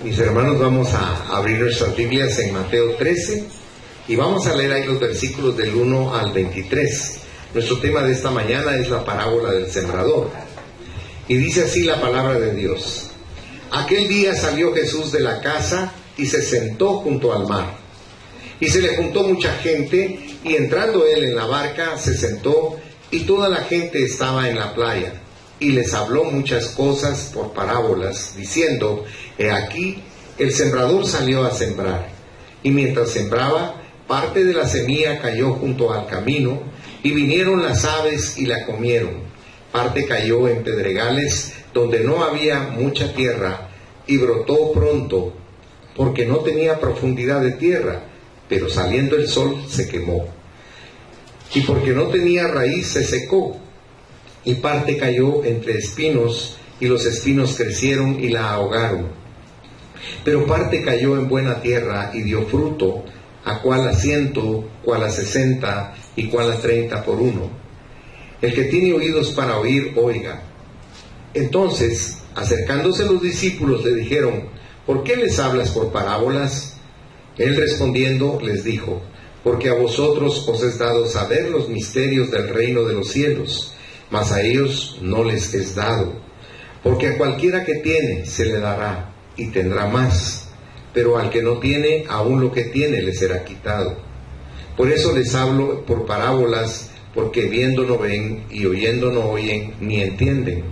Mis hermanos, vamos a abrir nuestras Biblias en Mateo 13 y vamos a leer ahí los versículos del 1 al 23. Nuestro tema de esta mañana es la parábola del sembrador. Y dice así la palabra de Dios. Aquel día salió Jesús de la casa y se sentó junto al mar. Y se le juntó mucha gente, y entrando él en la barca se sentó, y toda la gente estaba en la playa. Y les habló muchas cosas por parábolas, diciendo: He aquí, el sembrador salió a sembrar. Y mientras sembraba, parte de la semilla cayó junto al camino, y vinieron las aves y la comieron. Parte cayó en pedregales, donde no había mucha tierra, y brotó pronto, porque no tenía profundidad de tierra, pero saliendo el sol se quemó. Y porque no tenía raíz se secó. Y parte cayó entre espinos, y los espinos crecieron y la ahogaron. Pero parte cayó en buena tierra y dio fruto, a cual a 100, cual a 60 y cual a 30 por uno. El que tiene oídos para oír, oiga. Entonces, acercándose los discípulos, le dijeron: ¿Por qué les hablas por parábolas? Él respondiendo les dijo: Porque a vosotros os es dado saber los misterios del reino de los cielos, mas a ellos no les es dado. Porque a cualquiera que tiene se le dará, y tendrá más, pero al que no tiene, aún lo que tiene le será quitado. Por eso les hablo por parábolas, porque viendo no ven, y oyendo no oyen, ni entienden.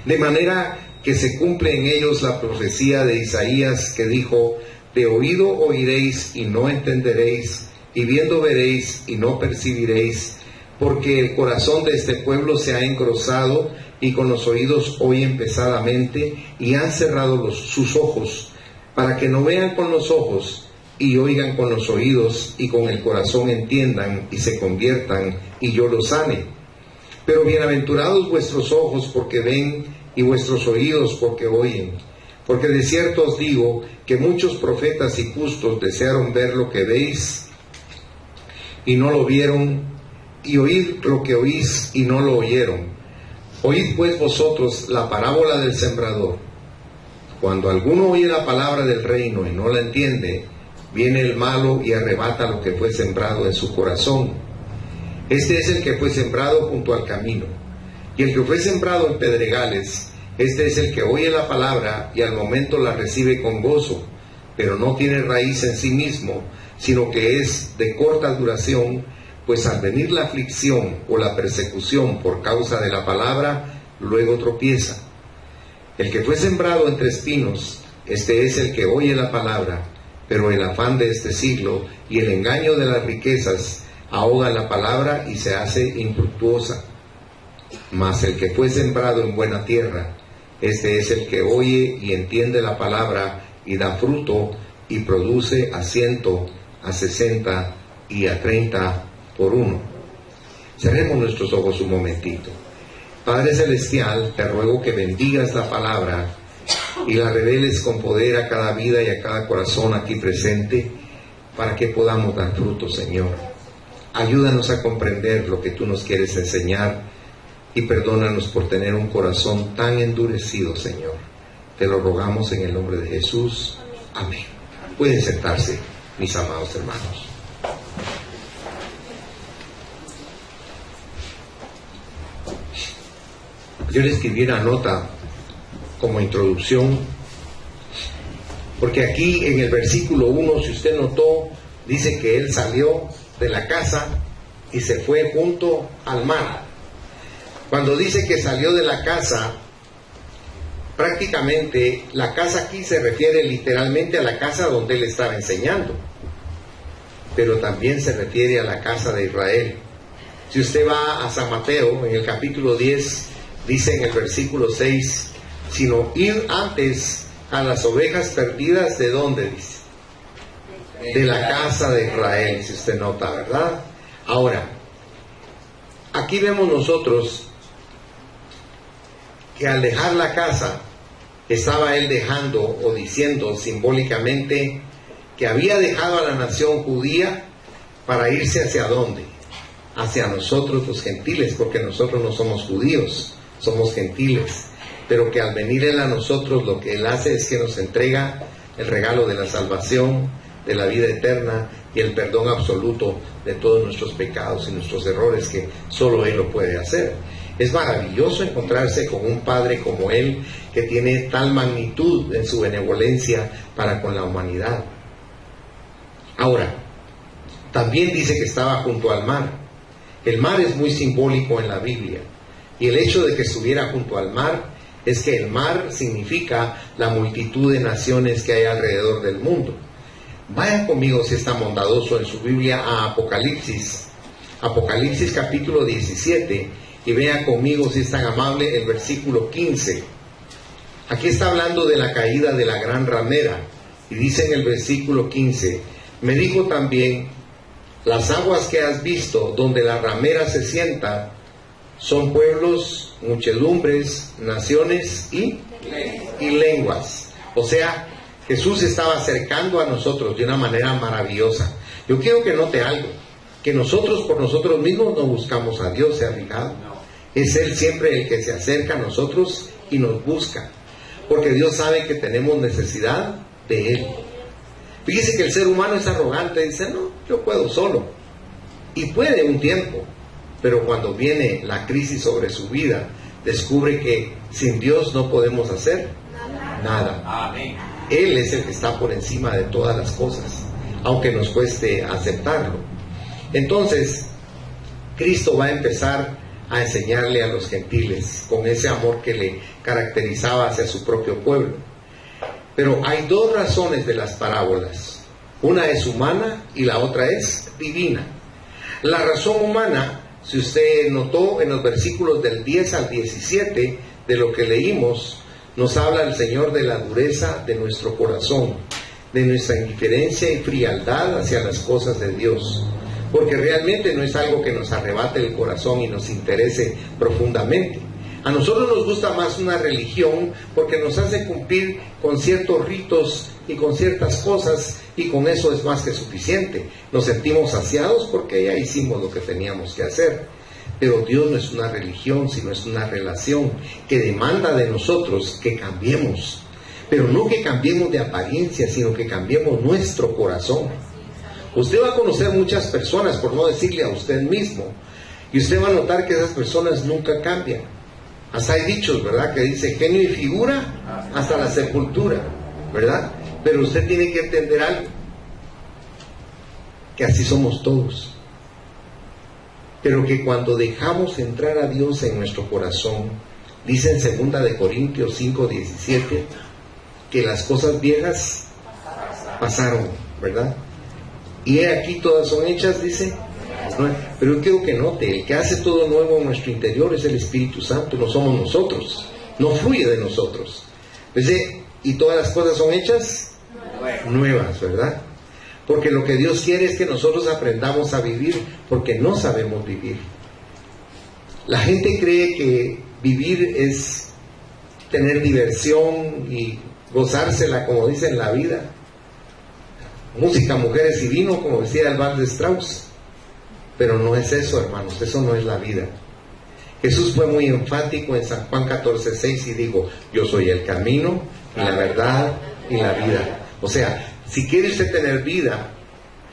De manera que se cumple en ellos la profecía de Isaías, que dijo: De oído oiréis y no entenderéis, y viendo veréis y no percibiréis, porque el corazón de este pueblo se ha engrosado, y con los oídos oyen pesadamente, y han cerrado sus ojos, para que no vean con los ojos, y oigan con los oídos, y con el corazón entiendan, y se conviertan, y yo los sane. Pero bienaventurados vuestros ojos porque ven, y vuestros oídos porque oyen. Porque de cierto os digo que muchos profetas y justos desearon ver lo que veis, y no lo vieron, y oír lo que oís, y no lo oyeron. Oíd pues vosotros la parábola del sembrador. Cuando alguno oye la palabra del reino y no la entiende, viene el malo y arrebata lo que fue sembrado en su corazón. Este es el que fue sembrado junto al camino. Y el que fue sembrado en pedregales, este es el que oye la palabra y al momento la recibe con gozo, pero no tiene raíz en sí mismo, sino que es de corta duración, pues al venir la aflicción o la persecución por causa de la palabra, luego tropieza. El que fue sembrado entre espinos, este es el que oye la palabra, pero el afán de este siglo y el engaño de las riquezas ahoga la palabra y se hace infructuosa. Mas el que fue sembrado en buena tierra, este es el que oye y entiende la palabra y da fruto y produce a 100, a 60 y a 30 por uno. Cerremos nuestros ojos un momentito. Padre Celestial, te ruego que bendigas la palabra y la reveles con poder a cada vida y a cada corazón aquí presente, para que podamos dar fruto, Señor. Ayúdanos a comprender lo que tú nos quieres enseñar y perdónanos por tener un corazón tan endurecido, Señor. Te lo rogamos en el nombre de Jesús. Amén. Pueden sentarse, mis amados hermanos. Yo le escribí una nota como introducción, porque aquí en el versículo 1, si usted notó, dice que él salió de la casa y se fue junto al mar. Cuando dice que salió de la casa, prácticamente la casa aquí se refiere literalmente a la casa donde él estaba enseñando, pero también se refiere a la casa de Israel. Si usted va a San Mateo, en el capítulo 10, dice en el versículo 6, sino ir antes a las ovejas perdidas, ¿de dónde dice? De la casa de Israel, si usted nota, ¿verdad? Ahora, aquí vemos nosotros que al dejar la casa, estaba él dejando o diciendo simbólicamente que había dejado a la nación judía para irse hacia dónde? Hacia nosotros los gentiles, porque nosotros no somos judíos, somos gentiles, pero que al venir él a nosotros lo que él hace es que nos entrega el regalo de la salvación, de la vida eterna y el perdón absoluto de todos nuestros pecados y nuestros errores, que solo Él lo puede hacer. Es maravilloso encontrarse con un Padre como Él, que tiene tal magnitud en su benevolencia para con la humanidad. Ahora, también dice que estaba junto al mar. El mar es muy simbólico en la Biblia, y el hecho de que estuviera junto al mar es que el mar significa la multitud de naciones que hay alrededor del mundo. Vayan conmigo, si es tan bondadoso, en su Biblia a Apocalipsis capítulo 17, y vean conmigo, si es tan amable, el versículo 15. Aquí está hablando de la caída de la gran ramera, y dice en el versículo 15: me dijo también, las aguas que has visto donde la ramera se sienta son pueblos, muchedumbres, naciones y lenguas. O sea, Jesús se estaba acercando a nosotros de una manera maravillosa. Yo quiero que note algo, que nosotros por nosotros mismos no buscamos a Dios, ¿se ha fijado? Es Él siempre el que se acerca a nosotros y nos busca, porque Dios sabe que tenemos necesidad de Él. Fíjese que el ser humano es arrogante, dice, no, yo puedo solo. Y puede un tiempo, pero cuando viene la crisis sobre su vida, descubre que sin Dios no podemos hacer nada. Amén. Él es el que está por encima de todas las cosas, aunque nos cueste aceptarlo. Entonces, Cristo va a empezar a enseñarle a los gentiles con ese amor que le caracterizaba hacia su propio pueblo. Pero hay dos razones de las parábolas. Una es humana y la otra es divina. La razón humana, si usted notó en los versículos del 10 al 17 de lo que leímos, nos habla el Señor de la dureza de nuestro corazón, de nuestra indiferencia y frialdad hacia las cosas de Dios, porque realmente no es algo que nos arrebate el corazón y nos interese profundamente. A nosotros nos gusta más una religión porque nos hace cumplir con ciertos ritos y con ciertas cosas, y con eso es más que suficiente. Nos sentimos saciados porque ya hicimos lo que teníamos que hacer. Pero Dios no es una religión, sino es una relación que demanda de nosotros que cambiemos. Pero no que cambiemos de apariencia, sino que cambiemos nuestro corazón. Usted va a conocer muchas personas, por no decirle a usted mismo, y usted va a notar que esas personas nunca cambian. Hasta hay dichos, ¿verdad?, que dice genio y figura hasta la sepultura, ¿verdad? Pero usted tiene que entender algo, que así somos todos. Pero que cuando dejamos entrar a Dios en nuestro corazón, dice en 2 de Corintios 5:17, que las cosas viejas pasaron, ¿verdad? Y he aquí todas son hechas, dice. Pero yo quiero que note, el que hace todo nuevo en nuestro interior es el Espíritu Santo, no somos nosotros, no fluye de nosotros. Dice, y todas las cosas son hechas nuevas, ¿verdad? Porque lo que Dios quiere es que nosotros aprendamos a vivir, porque no sabemos vivir. La gente cree que vivir es tener diversión y gozársela, como dice en la vida. Música, mujeres y vino, como decía el Vals de Strauss. Pero no es eso, hermanos, eso no es la vida. Jesús fue muy enfático en San Juan 14:6 y dijo, yo soy el camino y la verdad y la vida. O sea, si quiere usted tener vida,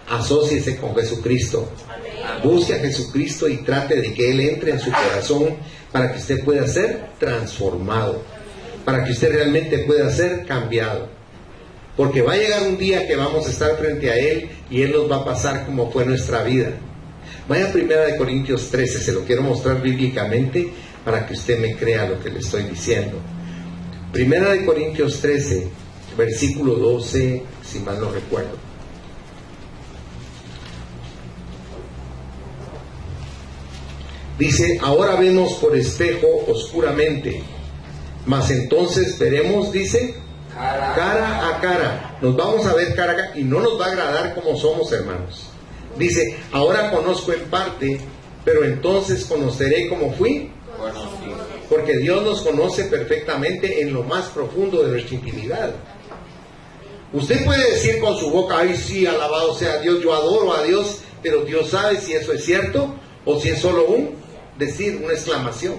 asóciese con Jesucristo. Busque a Jesucristo y trate de que Él entre en su corazón para que usted pueda ser transformado, para que usted realmente pueda ser cambiado. Porque va a llegar un día que vamos a estar frente a Él y Él nos va a pasar como fue nuestra vida. Vaya a 1 de Corintios 13, se lo quiero mostrar bíblicamente para que usted me crea lo que le estoy diciendo. 1 de Corintios 13, versículo 12, si mal no recuerdo. Dice, ahora vemos por espejo oscuramente, mas entonces veremos, dice, cara a cara. Nos vamos a ver cara a cara y no nos va a agradar como somos, hermanos. Dice, ahora conozco en parte, pero entonces conoceré como fui. Porque Dios nos conoce perfectamente en lo más profundo de nuestra intimidad. Usted puede decir con su boca, ay sí, alabado sea Dios, yo adoro a Dios, pero Dios sabe si eso es cierto o si es solo un decir, una exclamación.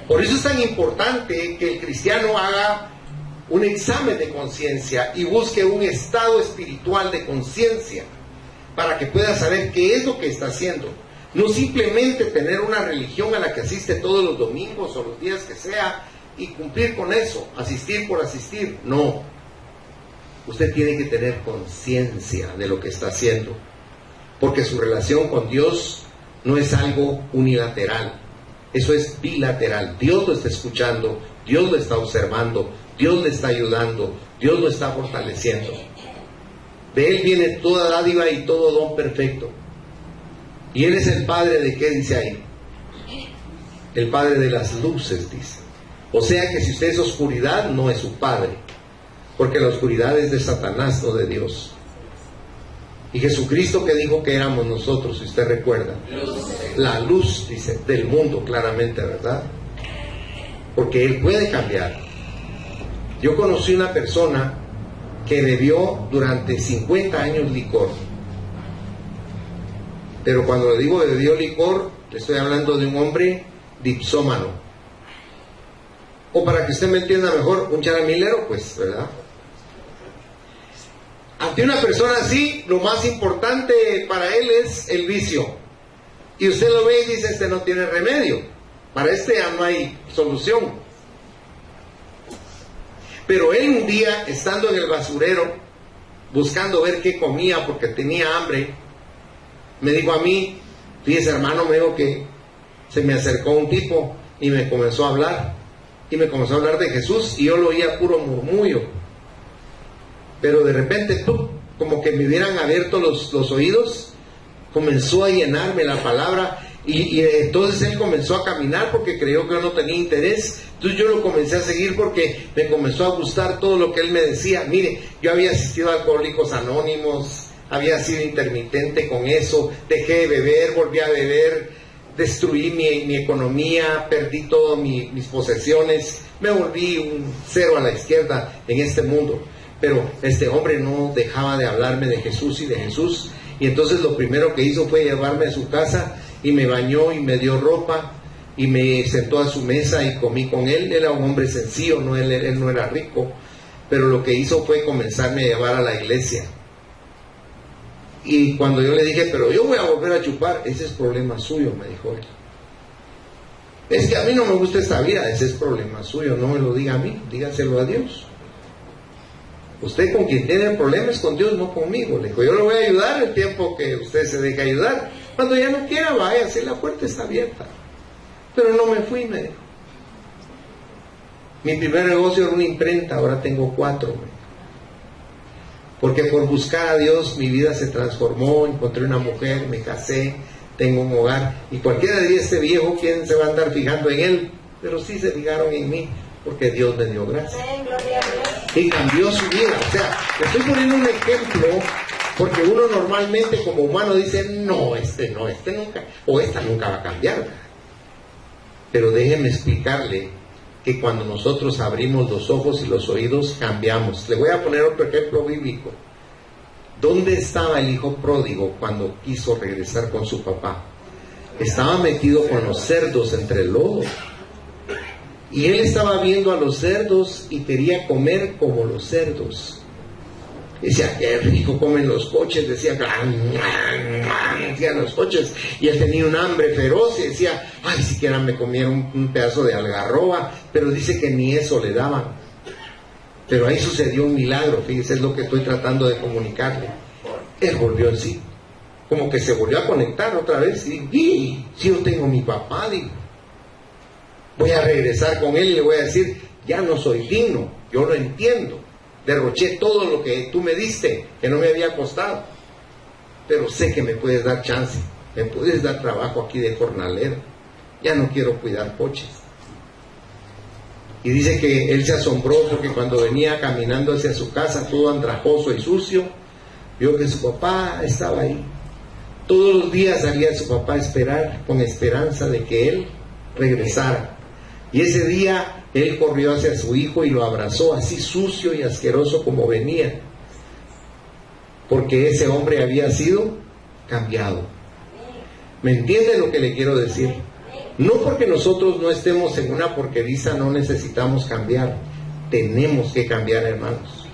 Por eso es tan importante que el cristiano haga un examen de conciencia y busque un estado espiritual de conciencia para que pueda saber qué es lo que está haciendo. No simplemente tener una religión a la que asiste todos los domingos o los días que sea y cumplir con eso, asistir por asistir. No. Usted tiene que tener conciencia de lo que está haciendo, porque su relación con Dios no es algo unilateral, eso es bilateral. Dios lo está escuchando, Dios lo está observando, Dios le está ayudando, Dios lo está fortaleciendo. De Él viene toda dádiva y todo don perfecto. Y Él es el Padre de ¿qué dice ahí? El Padre de las luces, dice. O sea que si usted es oscuridad, no es su Padre, porque la oscuridad es de Satanás, no de Dios. Y Jesucristo, que dijo que éramos nosotros, si usted recuerda, la luz, dice, del mundo, claramente, ¿verdad? Porque Él puede cambiar. Yo conocí una persona que bebió durante 50 años licor, pero cuando le digo bebió licor, le estoy hablando de un hombre dipsómano, o para que usted me entienda mejor, un charamilero, pues, ¿verdad? Ante una persona así, lo más importante para él es el vicio, y usted lo ve y dice, este no tiene remedio, para este ya no hay solución. Pero él un día, estando en el basurero, buscando ver qué comía porque tenía hambre, me dijo a mí, fíjese hermano, me dijo que se me acercó un tipo y me comenzó a hablar, y me comenzó a hablar de Jesús, y yo lo oía puro murmullo, pero de repente, como que me hubieran abierto los oídos, comenzó a llenarme la palabra, y entonces él comenzó a caminar porque creyó que yo no tenía interés. Entonces yo lo comencé a seguir porque me comenzó a gustar todo lo que él me decía. Mire, yo había asistido a Alcohólicos Anónimos, había sido intermitente con eso, dejé de beber, volví a beber, destruí mi economía, perdí todas mis posesiones, me volví un cero a la izquierda en este mundo. Pero este hombre no dejaba de hablarme de Jesús y de Jesús, y entonces lo primero que hizo fue llevarme a su casa y me bañó y me dio ropa y me sentó a su mesa y comí con él. Era un hombre sencillo, no, él no era rico, pero lo que hizo fue comenzarme a llevar a la iglesia. Y cuando yo le dije, pero yo voy a volver a chupar, ese es problema suyo, me dijo él. Es que a mí no me gusta esta vida, ese es problema suyo, no me lo diga a mí, dígaselo a Dios. Usted con quien tiene problemas con Dios, no conmigo. Le dijo, yo le voy a ayudar el tiempo que usted se deje ayudar. Cuando ya no quiera, vaya, si la puerta está abierta. Pero no me fui, me dijo. Mi primer negocio era una imprenta, ahora tengo 4. Porque por buscar a Dios mi vida se transformó, encontré una mujer, me casé, tengo un hogar. Y cualquiera diría, este viejo, ¿quién se va a andar fijando en él? Pero sí se fijaron en mí, porque Dios me dio gracia. Y cambió su vida. O sea, le estoy poniendo un ejemplo, porque uno normalmente como humano dice, no, este nunca, o esta nunca va a cambiar. Pero déjenme explicarle que cuando nosotros abrimos los ojos y los oídos, cambiamos. Le voy a poner otro ejemplo bíblico. ¿Dónde estaba el hijo pródigo cuando quiso regresar con su papá? Estaba metido con los cerdos entre el lodo. Y él estaba viendo a los cerdos y quería comer como los cerdos. Decía, qué rico comen los coches, decían los coches. Y él tenía un hambre feroz y decía, ay, siquiera me comiera un pedazo de algarroba, pero dice que ni eso le daban. Pero ahí sucedió un milagro, fíjese, es lo que estoy tratando de comunicarle. Él volvió en sí, como que se volvió a conectar otra vez, y si yo tengo mi papá, digo, voy a regresar con él y le voy a decir, ya no soy digno, yo lo entiendo. Derroché todo lo que tú me diste, que no me había costado, pero sé que me puedes dar chance, me puedes dar trabajo aquí de jornalero, ya no quiero cuidar coches. Y dice que él se asombró porque cuando venía caminando hacia su casa, todo andrajoso y sucio, vio que su papá estaba ahí. Todos los días salía su papá a esperar, con esperanza de que él regresara. Y ese día él corrió hacia su hijo y lo abrazó, así sucio y asqueroso como venía, porque ese hombre había sido cambiado. ¿Me entiende lo que le quiero decir? No porque nosotros no estemos en una porqueriza no necesitamos cambiar. tenemos que cambiar, hermanos.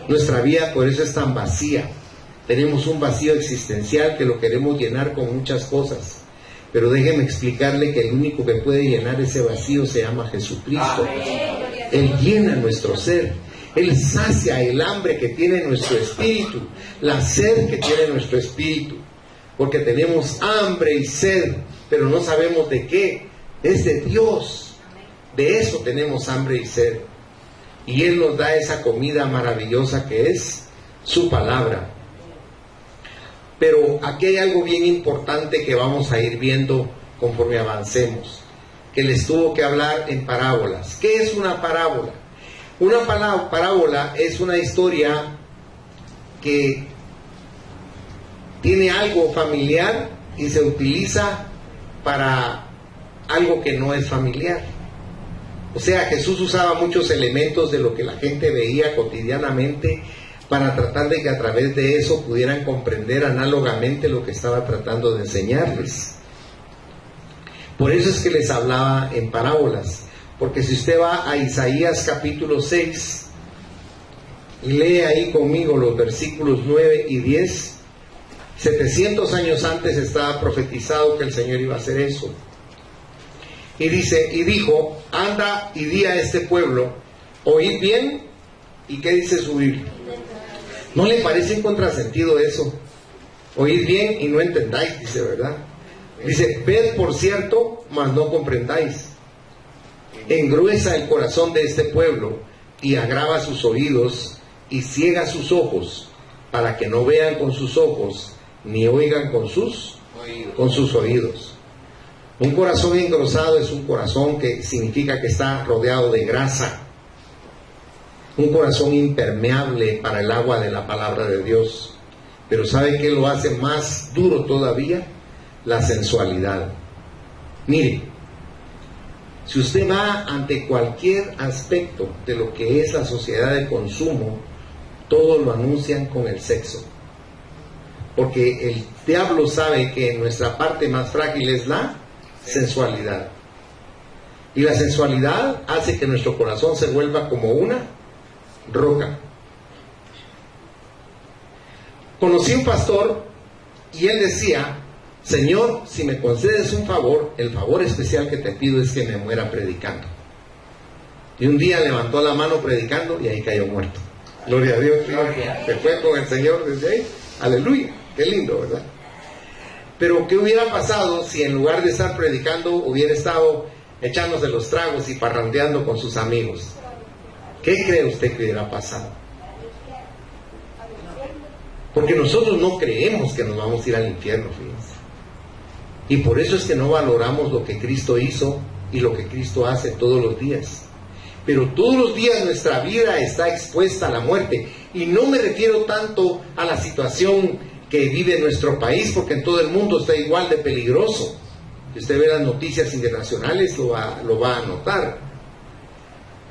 Nuestra vida por eso es tan vacía. Tenemos un vacío existencial que lo queremos llenar con muchas cosas. Pero déjeme explicarle que el único que puede llenar ese vacío se llama Jesucristo. Él llena nuestro ser. Él sacia el hambre que tiene nuestro espíritu, la sed que tiene nuestro espíritu. Porque tenemos hambre y sed, pero no sabemos de qué. Es de Dios. De eso tenemos hambre y sed. Y Él nos da esa comida maravillosa que es su palabra. Pero aquí hay algo bien importante que vamos a ir viendo conforme avancemos, que les tuvo que hablar en parábolas. ¿Qué es una parábola? Una parábola es una historia que tiene algo familiar y se utiliza para algo que no es familiar. O sea, Jesús usaba muchos elementos de lo que la gente veía cotidianamente para tratar de que a través de eso pudieran comprender análogamente lo que estaba tratando de enseñarles. Por eso es que les hablaba en parábolas, porque si usted va a Isaías capítulo 6 y lee ahí conmigo los versículos 9 y 10, 700 años antes estaba profetizado que el Señor iba a hacer eso. Y dice, y dijo, anda y di a este pueblo, oíd bien. ¿Y qué dice su Biblia? ¿No le parece un contrasentido eso? Oíd bien y no entendáis, dice, ¿verdad? Dice, ved por cierto, mas no comprendáis. Engruesa el corazón de este pueblo y agrava sus oídos y ciega sus ojos, para que no vean con sus ojos ni oigan con sus oídos. Un corazón engrosado es un corazón que significa que está rodeado de grasa. Un corazón impermeable para el agua de la palabra de Dios. Pero ¿sabe qué lo hace más duro todavía? La sensualidad. Mire, si usted va ante cualquier aspecto de lo que es la sociedad de consumo, todo lo anuncian con el sexo. Porque el diablo sabe que nuestra parte más frágil es la sensualidad. Y la sensualidad hace que nuestro corazón se vuelva como una roca. Conocí un pastor y él decía, Señor, si me concedes un favor, el favor especial que te pido es que me muera predicando. Y un día levantó la mano predicando y ahí cayó muerto. Gloria a Dios. Se fue con el Señor desde ahí. Aleluya. Qué lindo, ¿verdad? Pero ¿qué hubiera pasado si en lugar de estar predicando hubiera estado echándose los tragos y parrandeando con sus amigos? ¿Qué cree usted que hubiera pasado? Porque nosotros no creemos que nos vamos a ir al infierno, fíjense. Y por eso es que no valoramos lo que Cristo hizo y lo que Cristo hace todos los días. Pero todos los días nuestra vida está expuesta a la muerte. Y no me refiero tanto a la situación que vive nuestro país, porque en todo el mundo está igual de peligroso. Si usted ve las noticias internacionales lo va a notar.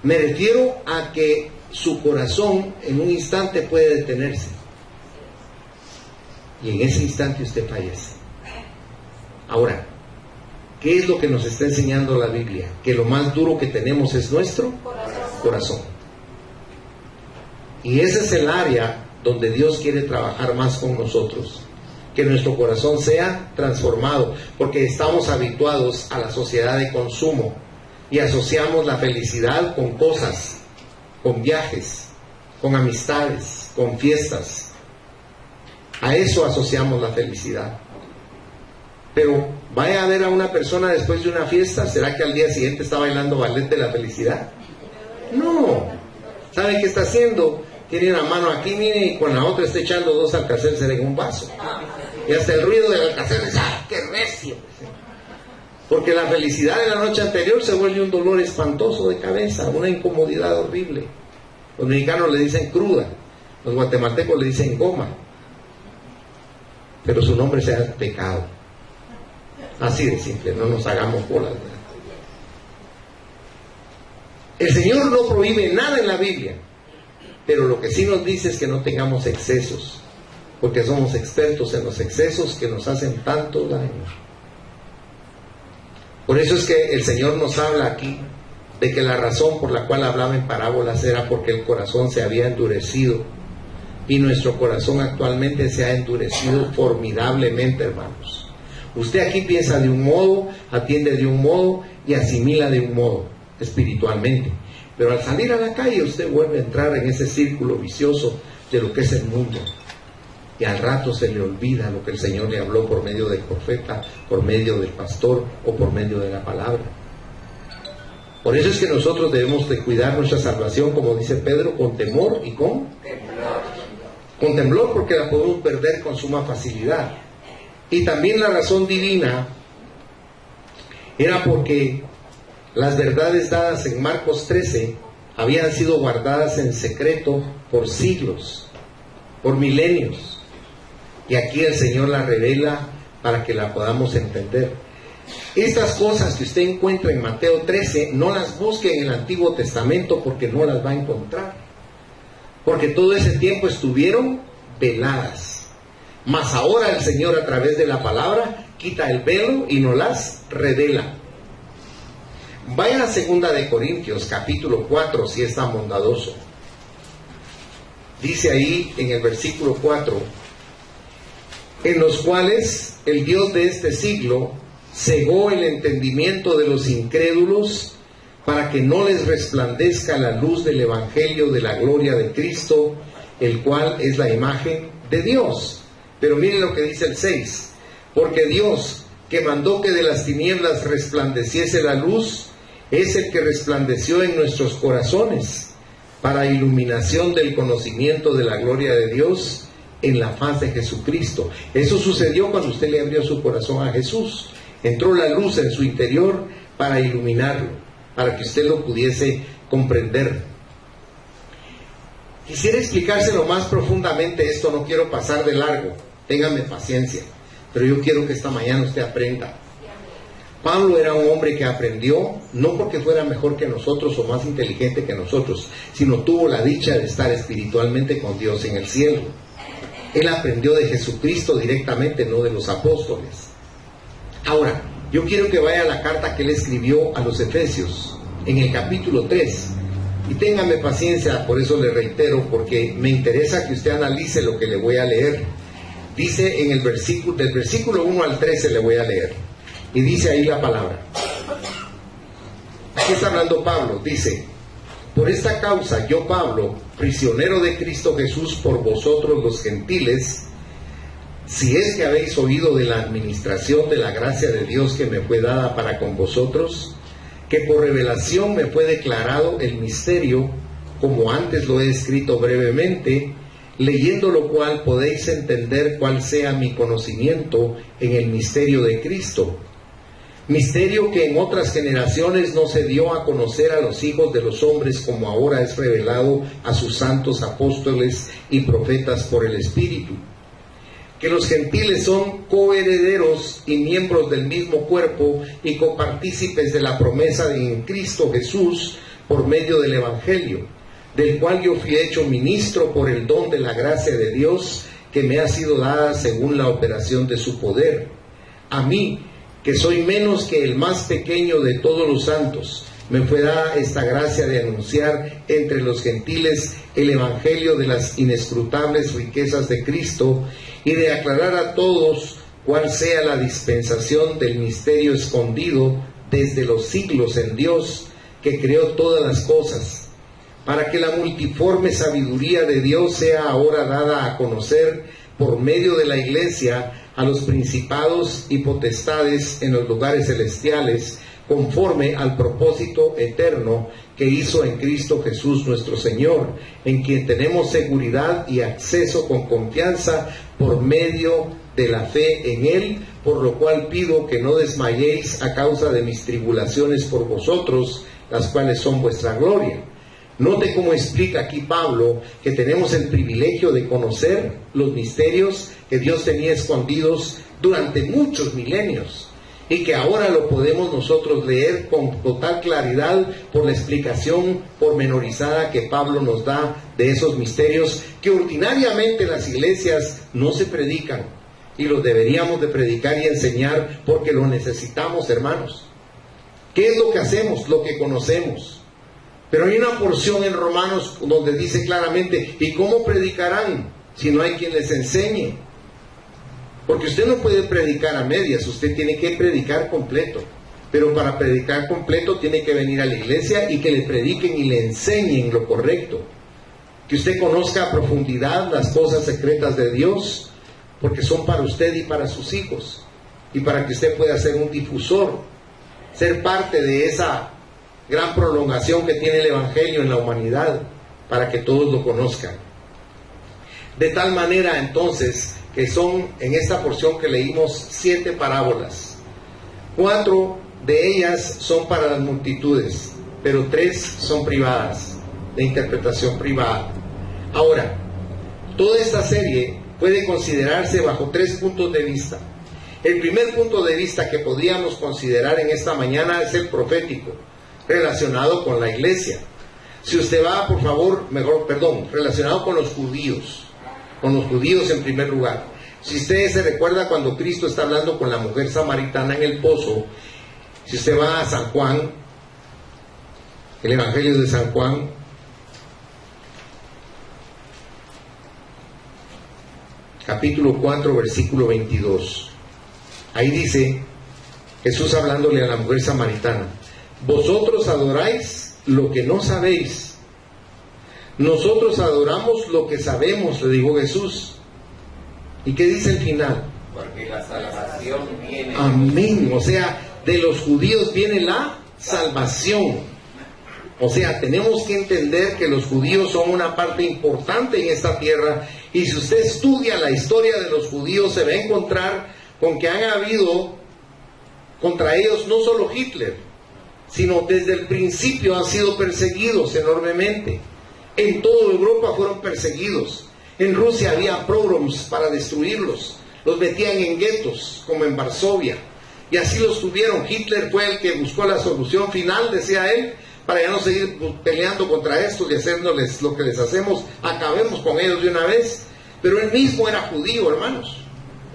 Me refiero a que su corazón en un instante puede detenerse. Y en ese instante usted fallece. Ahora, ¿qué es lo que nos está enseñando la Biblia? Que lo más duro que tenemos es nuestro corazón. Y ese es el área donde Dios quiere trabajar más con nosotros. Que nuestro corazón sea transformado, porque estamos habituados a la sociedad de consumo y asociamos la felicidad con cosas, con viajes, con amistades, con fiestas. A eso asociamos la felicidad. Pero vaya a ver a una persona después de una fiesta, ¿será que al día siguiente está bailando ballet de la felicidad? No. ¿Sabe qué está haciendo? Tiene una mano aquí, mire, y con la otra está echando 2 Alka-Seltzer en un vaso. Y hasta el ruido del Alka-Seltzer, ¡ah, qué recio! Porque la felicidad de la noche anterior se vuelve un dolor espantoso de cabeza, una incomodidad horrible. Los mexicanos le dicen cruda, los guatemaltecos le dicen goma. Pero su nombre sea pecado. Así de simple, no nos hagamos bolas, ¿verdad? El Señor no prohíbe nada en la Biblia, pero lo que sí nos dice es que no tengamos excesos, porque somos expertos en los excesos que nos hacen tanto daño. Por eso es que el Señor nos habla aquí de que la razón por la cual hablaba en parábolas era porque el corazón se había endurecido, y nuestro corazón actualmente se ha endurecido formidablemente, hermanos. Usted aquí piensa de un modo, atiende de un modo y asimila de un modo espiritualmente, pero al salir a la calle usted vuelve a entrar en ese círculo vicioso de lo que es el mundo, y al rato se le olvida lo que el Señor le habló por medio del profeta, por medio del pastor o por medio de la palabra. Por eso es que nosotros debemos de cuidar nuestra salvación, como dice Pedro, con temor y con temblor. Con temblor, porque la podemos perder con suma facilidad. Y también la razón divina era porque las verdades dadas en Marcos 13 habían sido guardadas en secreto por siglos, por milenios. Y aquí el Señor la revela para que la podamos entender. Estas cosas que usted encuentra en Mateo 13, no las busque en el Antiguo Testamento, porque no las va a encontrar. Porque todo ese tiempo estuvieron veladas. Mas ahora el Señor, a través de la palabra, quita el velo y nos las revela. Vayan a 2 de Corintios, capítulo 4, si es tan bondadoso. Dice ahí en el versículo 4: en los cuales el Dios de este siglo cegó el entendimiento de los incrédulos, para que no les resplandezca la luz del Evangelio de la gloria de Cristo, el cual es la imagen de Dios. Pero miren lo que dice el 6: porque Dios, que mandó que de las tinieblas resplandeciese la luz, es el que resplandeció en nuestros corazones, para iluminación del conocimiento de la gloria de Dios en la faz de Jesucristo. Eso sucedió cuando usted le abrió su corazón a Jesús. Entró la luz en su interior para iluminarlo, para que usted lo pudiese comprender. Quisiera explicárselo más profundamente esto, no quiero pasar de largo, ténganme paciencia, pero yo quiero que esta mañana usted aprenda. Pablo era un hombre que aprendió, no porque fuera mejor que nosotros o más inteligente que nosotros, sino tuvo la dicha de estar espiritualmente con Dios en el cielo. Él aprendió de Jesucristo directamente, no de los apóstoles. Ahora, yo quiero que vaya a la carta que él escribió a los Efesios, en el capítulo 3. Y téngame paciencia, por eso le reitero, porque me interesa que usted analice lo que le voy a leer. Dice en el versículo, del versículo 1 al 13 le voy a leer. Y dice ahí la palabra. Aquí está hablando Pablo, dice: por esta causa yo, Pablo, prisionero de Cristo Jesús por vosotros los gentiles, si es que habéis oído de la administración de la gracia de Dios que me fue dada para con vosotros, que por revelación me fue declarado el misterio, como antes lo he escrito brevemente, leyendo lo cual podéis entender cuál sea mi conocimiento en el misterio de Cristo. Misterio que en otras generaciones no se dio a conocer a los hijos de los hombres, como ahora es revelado a sus santos apóstoles y profetas por el Espíritu. Que los gentiles son coherederos y miembros del mismo cuerpo y copartícipes de la promesa en Cristo Jesús por medio del Evangelio, del cual yo fui hecho ministro por el don de la gracia de Dios que me ha sido dada según la operación de su poder. A mí, que soy menos que el más pequeño de todos los santos, me fue dada esta gracia de anunciar entre los gentiles el Evangelio de las inescrutables riquezas de Cristo, y de aclarar a todos cuál sea la dispensación del misterio escondido desde los siglos en Dios, que creó todas las cosas, para que la multiforme sabiduría de Dios sea ahora dada a conocer por medio de la Iglesia a los principados y potestades en los lugares celestiales, conforme al propósito eterno que hizo en Cristo Jesús nuestro Señor, en quien tenemos seguridad y acceso con confianza por medio de la fe en Él, por lo cual pido que no desmayéis a causa de mis tribulaciones por vosotros, las cuales son vuestra gloria. Note cómo explica aquí Pablo que tenemos el privilegio de conocer los misterios que Dios tenía escondidos durante muchos milenios, y que ahora lo podemos nosotros leer con total claridad por la explicación pormenorizada que Pablo nos da de esos misterios que ordinariamente las iglesias no se predican, y los deberíamos de predicar y enseñar porque lo necesitamos, hermanos. ¿Qué es lo que hacemos? Lo que conocemos. Pero hay una porción en Romanos donde dice claramente, ¿y cómo predicarán si no hay quien les enseñe? Porque usted no puede predicar a medias, usted tiene que predicar completo. Pero para predicar completo tiene que venir a la iglesia y que le prediquen y le enseñen lo correcto. Que usted conozca a profundidad las cosas secretas de Dios, porque son para usted y para sus hijos. Y para que usted pueda ser un difusor, ser parte de esa gran prolongación que tiene el Evangelio en la humanidad, para que todos lo conozcan. De tal manera entonces que son en esta porción que leímos 7 parábolas. 4 de ellas son para las multitudes, pero 3 son privadas, de interpretación privada. Ahora, toda esta serie puede considerarse bajo 3 puntos de vista. El primer punto de vista que podríamos considerar en esta mañana es el profético, relacionado con la iglesia. Si usted va, por favor, relacionado con los judíos en primer lugar. Si usted se recuerda cuando Cristo está hablando con la mujer samaritana en el pozo, si usted va a San Juan, el Evangelio de San Juan, capítulo 4, versículo 22. Ahí dice Jesús hablándole a la mujer samaritana: vosotros adoráis lo que no sabéis, nosotros adoramos lo que sabemos, le dijo Jesús. ¿Y qué dice el final? Porque la salvación viene. Amén. O sea, de los judíos viene la salvación. O sea, tenemos que entender que los judíos son una parte importante en esta tierra, y si usted estudia la historia de los judíos se va a encontrar con que han habido contra ellos no solo Hitler, sino desde el principio han sido perseguidos enormemente. En toda Europa fueron perseguidos. En Rusia había pogroms para destruirlos, los metían en guetos como en Varsovia, y así los tuvieron. Hitler fue el que buscó la solución final, decía él, para ya no seguir peleando contra estos y haciéndoles lo que les hacemos, acabemos con ellos de una vez. Pero él mismo era judío, hermanos,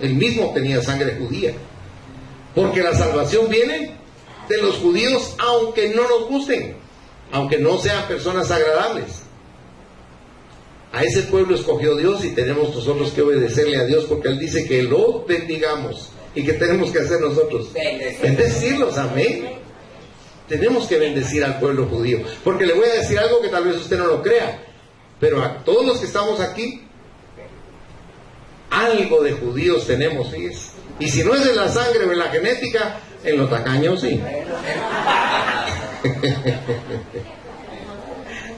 él mismo tenía sangre judía, porque la salvación viene de los judíos, aunque no nos gusten, aunque no sean personas agradables. A ese pueblo escogió Dios y tenemos nosotros que obedecerle a Dios, porque Él dice que lo bendigamos. ¿Y qué tenemos que hacer nosotros? Bendecirlos, amén. Tenemos que bendecir al pueblo judío, porque le voy a decir algo que tal vez usted no lo crea, pero a todos los que estamos aquí, algo de judíos tenemos, fíjese. Y si no es en la sangre o en la genética, en los tacaños sí.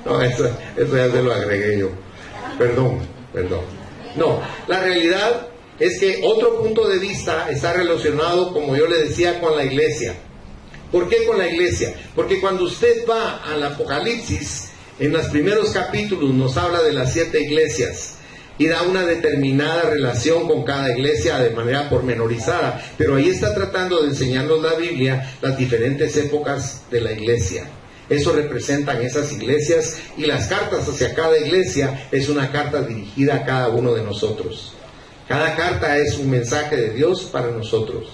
No, eso ya se lo agregué yo. Perdón. No, la realidad es que otro punto de vista está relacionado, como yo le decía, con la iglesia. ¿Por qué con la iglesia? Porque cuando usted va al Apocalipsis, en los primeros capítulos nos habla de las 7 iglesias y da una determinada relación con cada iglesia de manera pormenorizada, pero ahí está tratando de enseñarnos la Biblia las diferentes épocas de la iglesia. Eso representan esas iglesias, y las cartas hacia cada iglesia es una carta dirigida a cada uno de nosotros. Cada carta es un mensaje de Dios para nosotros.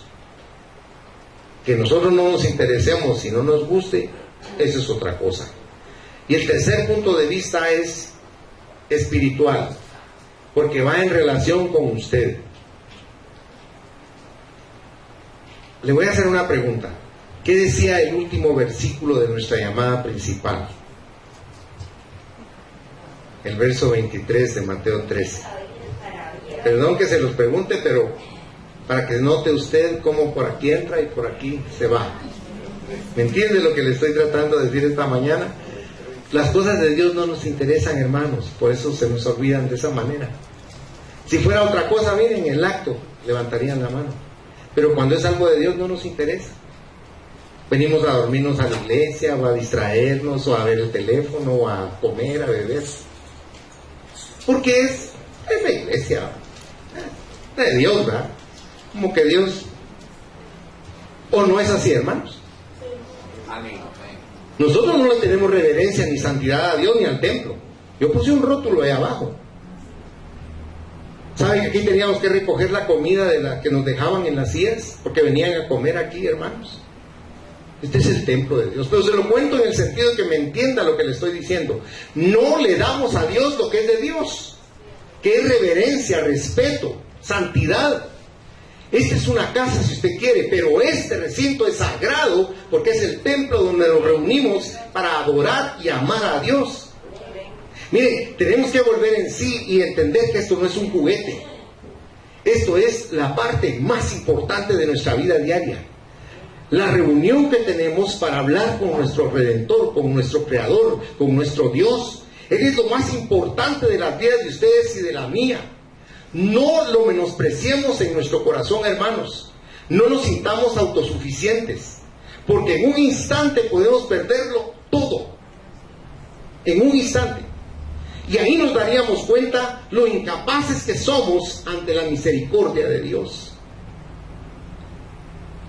Que nosotros no nos interesemos y no nos guste, eso es otra cosa. Y el tercer punto de vista es espiritual, porque va en relación con usted. Le voy a hacer una pregunta. ¿Qué decía el último versículo de nuestra llamada principal? El verso 23 de Mateo 13. Perdón que se los pregunte, pero para que note usted cómo por aquí entra y por aquí se va. ¿Me entiende lo que le estoy tratando de decir esta mañana? Las cosas de Dios no nos interesan, hermanos, por eso se nos olvidan de esa manera. Si fuera otra cosa, miren, el acto, levantarían la mano. Pero cuando es algo de Dios no nos interesa. Venimos a dormirnos a la iglesia, o a distraernos, o a ver el teléfono, o a comer, a beber. Porque es la iglesia de Dios, ¿verdad? Como que Dios... ¿O no es así, hermanos? Nosotros no le tenemos reverencia ni santidad a Dios ni al templo. Yo puse un rótulo ahí abajo. ¿Saben que aquí teníamos que recoger la comida de la que nos dejaban en las sillas? Porque venían a comer aquí, hermanos. Este es el templo de Dios. Pero se lo cuento en el sentido de que me entienda lo que le estoy diciendo. No le damos a Dios lo que es de Dios, que es reverencia, respeto, santidad. Esta es una casa, si usted quiere, pero este recinto es sagrado porque es el templo donde nos reunimos para adorar y amar a Dios. Mire, tenemos que volver en sí y entender que esto no es un juguete. Esto es la parte más importante de nuestra vida diaria. La reunión que tenemos para hablar con nuestro Redentor, con nuestro Creador, con nuestro Dios. Él es lo más importante de las vidas de ustedes y de la mía. No lo menospreciemos en nuestro corazón, hermanos. No nos sintamos autosuficientes, porque en un instante podemos perderlo todo. En un instante. Y ahí nos daríamos cuenta lo incapaces que somos ante la misericordia de Dios.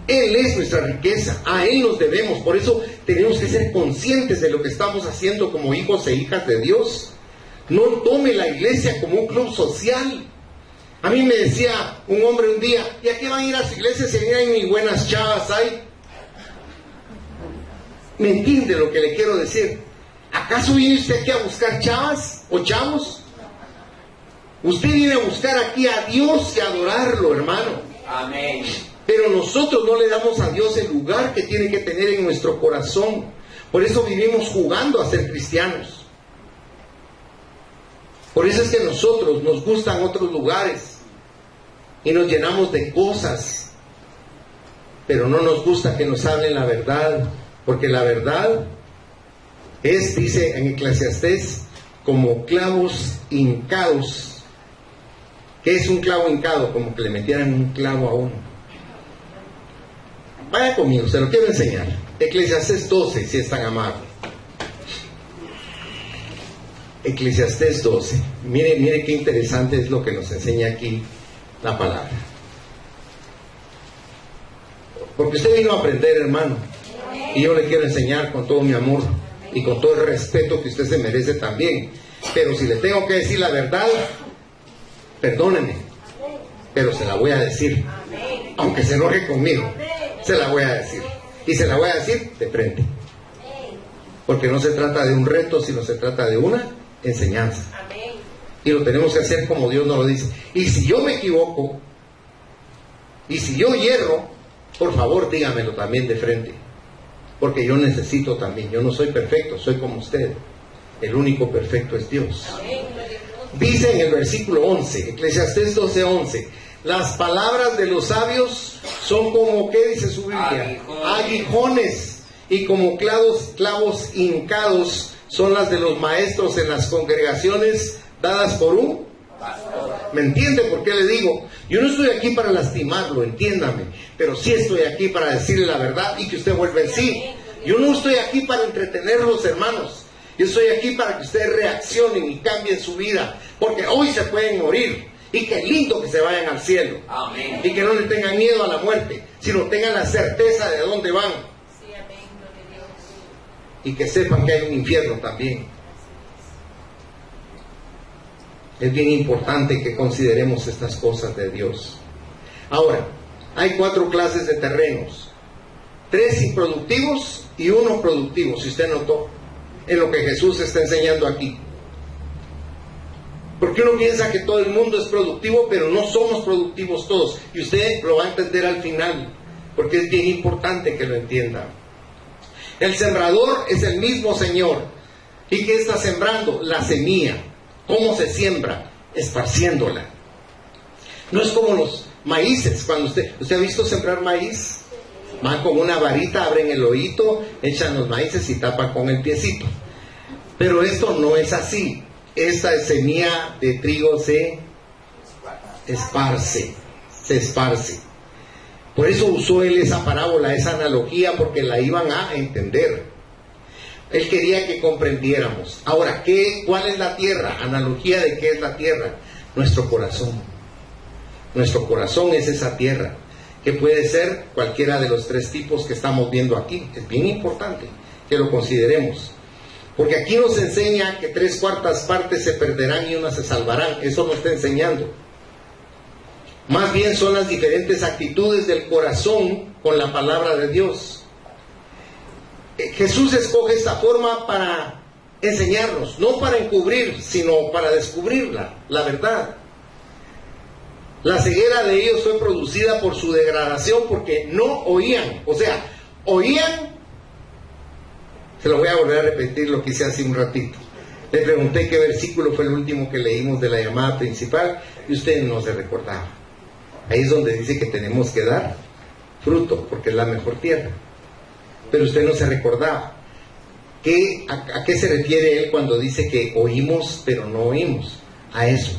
Él es nuestra riqueza, a Él nos debemos. Por eso tenemos que ser conscientes de lo que estamos haciendo como hijos e hijas de Dios. No tome la iglesia como un club social. A mí me decía un hombre un día, ¿y a qué van a ir a su iglesia si hay ni buenas chavas ahí? ¿Me entiende lo que le quiero decir? ¿Acaso viene usted aquí a buscar chavas o chavos? Usted viene a buscar aquí a Dios y a adorarlo, hermano. Amén. Pero nosotros no le damos a Dios el lugar que tiene que tener en nuestro corazón. Por eso vivimos jugando a ser cristianos. Por eso es que nosotros nos gustan otros lugares y nos llenamos de cosas, pero no nos gusta que nos hablen la verdad, porque la verdad es, dice en Eclesiastés, como clavos hincados. ¿Qué es un clavo hincado? Como que le metieran un clavo a uno. Vaya conmigo, se lo quiero enseñar. Eclesiastés 12, si es tan amable. Eclesiastés 12. Mire qué interesante es lo que nos enseña aquí la palabra. Porque usted vino a aprender, hermano, y yo le quiero enseñar con todo mi amor y con todo el respeto que usted se merece también. Pero si le tengo que decir la verdad, perdóneme, pero se la voy a decir, aunque se enoje conmigo, se la voy a decir, y se la voy a decir de frente, porque no se trata de un reto, sino se trata de una enseñanza, y lo tenemos que hacer como Dios nos lo dice. Y si yo me equivoco, y si yo hierro, por favor dígamelo también de frente, porque yo necesito también. Yo no soy perfecto, soy como usted. El único perfecto es Dios. Dice en el versículo 11, Eclesiastés 12:11, las palabras de los sabios son como, ¿qué dice su Biblia? Aguijones, y como clavos hincados son las de los maestros en las congregaciones dadas por un pastor. ¿Me entiende por qué le digo? Yo no estoy aquí para lastimarlo, entiéndame, pero sí estoy aquí para decirle la verdad y que usted vuelva en sí. Yo no estoy aquí para entretenerlos, hermanos. Yo estoy aquí para que ustedes reaccionen y cambien su vida, porque hoy se pueden morir, y qué lindo que se vayan al cielo. Amén. Y que no le tengan miedo a la muerte, sino tengan la certeza de dónde van. Sí, amén. Gloria a Dios. Y que sepan que hay un infierno también. Es bien importante que consideremos estas cosas de Dios. Ahora, hay 4 clases de terrenos: 3 improductivos y 1 productivo, si usted notó en lo que Jesús está enseñando aquí. Porque uno piensa que todo el mundo es productivo, pero no somos productivos todos, y usted lo va a entender al final, porque es bien importante que lo entienda. El sembrador es el mismo Señor. ¿Y qué está sembrando? La semilla. ¿Cómo se siembra? Esparciéndola. No es como los maíces. Cuando usted ha visto sembrar maíz, van con una varita, abren el hoyito, echan los maíces y tapan con el piecito. Pero esto no es así. Esta semilla de trigo se esparce. Por eso usó él esa parábola, esa analogía, porque la iban a entender. Él quería que comprendiéramos. Ahora, ¿cuál es la tierra? Analogía de qué es la tierra. Nuestro corazón. Nuestro corazón es esa tierra, que puede ser cualquiera de los 3 tipos que estamos viendo aquí. Es bien importante que lo consideremos, porque aquí nos enseña que 3/4 partes se perderán y 1 se salvarán. Eso nos está enseñando. Más bien son las diferentes actitudes del corazón con la palabra de Dios. Jesús escoge esta forma para enseñarnos, no para encubrir, sino para descubrir la verdad. La ceguera de ellos fue producida por su degradación, porque no oían. O sea, oían. Se lo voy a volver a repetir lo que hice hace un ratito. Le pregunté qué versículo fue el último que leímos de la llamada principal y usted no se recordaba. Ahí es donde dice que tenemos que dar fruto, porque es la mejor tierra. Pero usted no se recordaba. ¿A qué se refiere él cuando dice que oímos pero no oímos? A eso.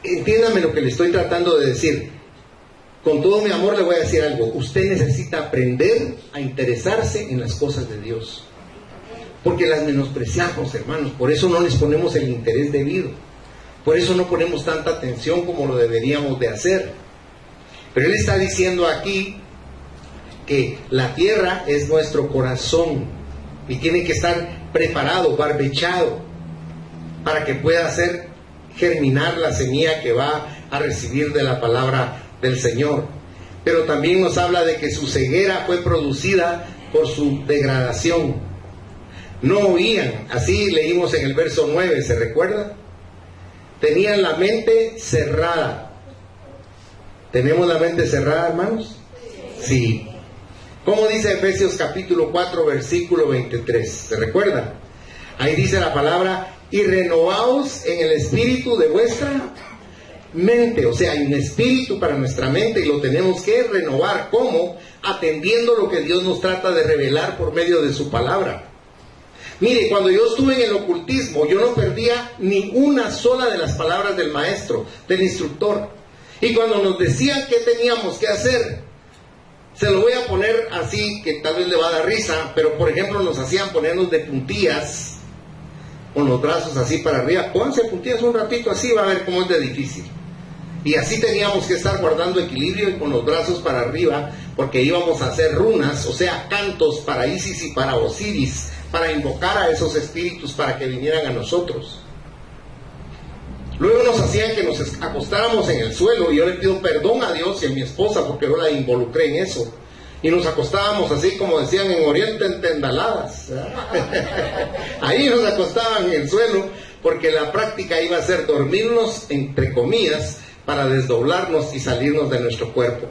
Entiéndame lo que le estoy tratando de decir. Con todo mi amor le voy a decir algo. Usted necesita aprender a interesarse en las cosas de Dios, porque las menospreciamos, hermanos. Por eso no les ponemos el interés debido. Por eso no ponemos tanta atención como lo deberíamos de hacer. Pero él está diciendo aquí que la tierra es nuestro corazón y tiene que estar preparado, barbechado, para que pueda hacer germinar la semilla que va a recibir de la palabra del Señor. Pero también nos habla de que su ceguera fue producida por su degradación. No oían, así leímos en el verso 9, ¿se recuerda? Tenían la mente cerrada. ¿Tenemos la mente cerrada, hermanos? Sí. ¿Cómo dice Efesios capítulo 4, versículo 23? ¿Se recuerda? Ahí dice la palabra: y renovaos en el espíritu de vuestra mente. O sea, hay un espíritu para nuestra mente y lo tenemos que renovar. ¿Cómo? Atendiendo lo que Dios nos trata de revelar por medio de su palabra. Mire, cuando yo estuve en el ocultismo, yo no perdía ni una sola de las palabras del maestro, del instructor. Y cuando nos decían qué teníamos que hacer, se lo voy a poner así, que tal vez le va a dar risa, pero por ejemplo nos hacían ponernos de puntillas, con los brazos así para arriba. Pónganse puntillas un ratito así, va a ver cómo es de difícil. Y así teníamos que estar guardando equilibrio y con los brazos para arriba, porque íbamos a hacer runas, o sea, cantos para Isis y para Osiris, para invocar a esos espíritus para que vinieran a nosotros. Luego nos hacían que nos acostáramos en el suelo, y yo le pido perdón a Dios y a mi esposa porque yo la involucré en eso. Y nos acostábamos así, como decían en Oriente, en tendaladas. Ahí nos acostaban en el suelo, porque la práctica iba a ser dormirnos, entre comillas, para desdoblarnos y salirnos de nuestro cuerpo.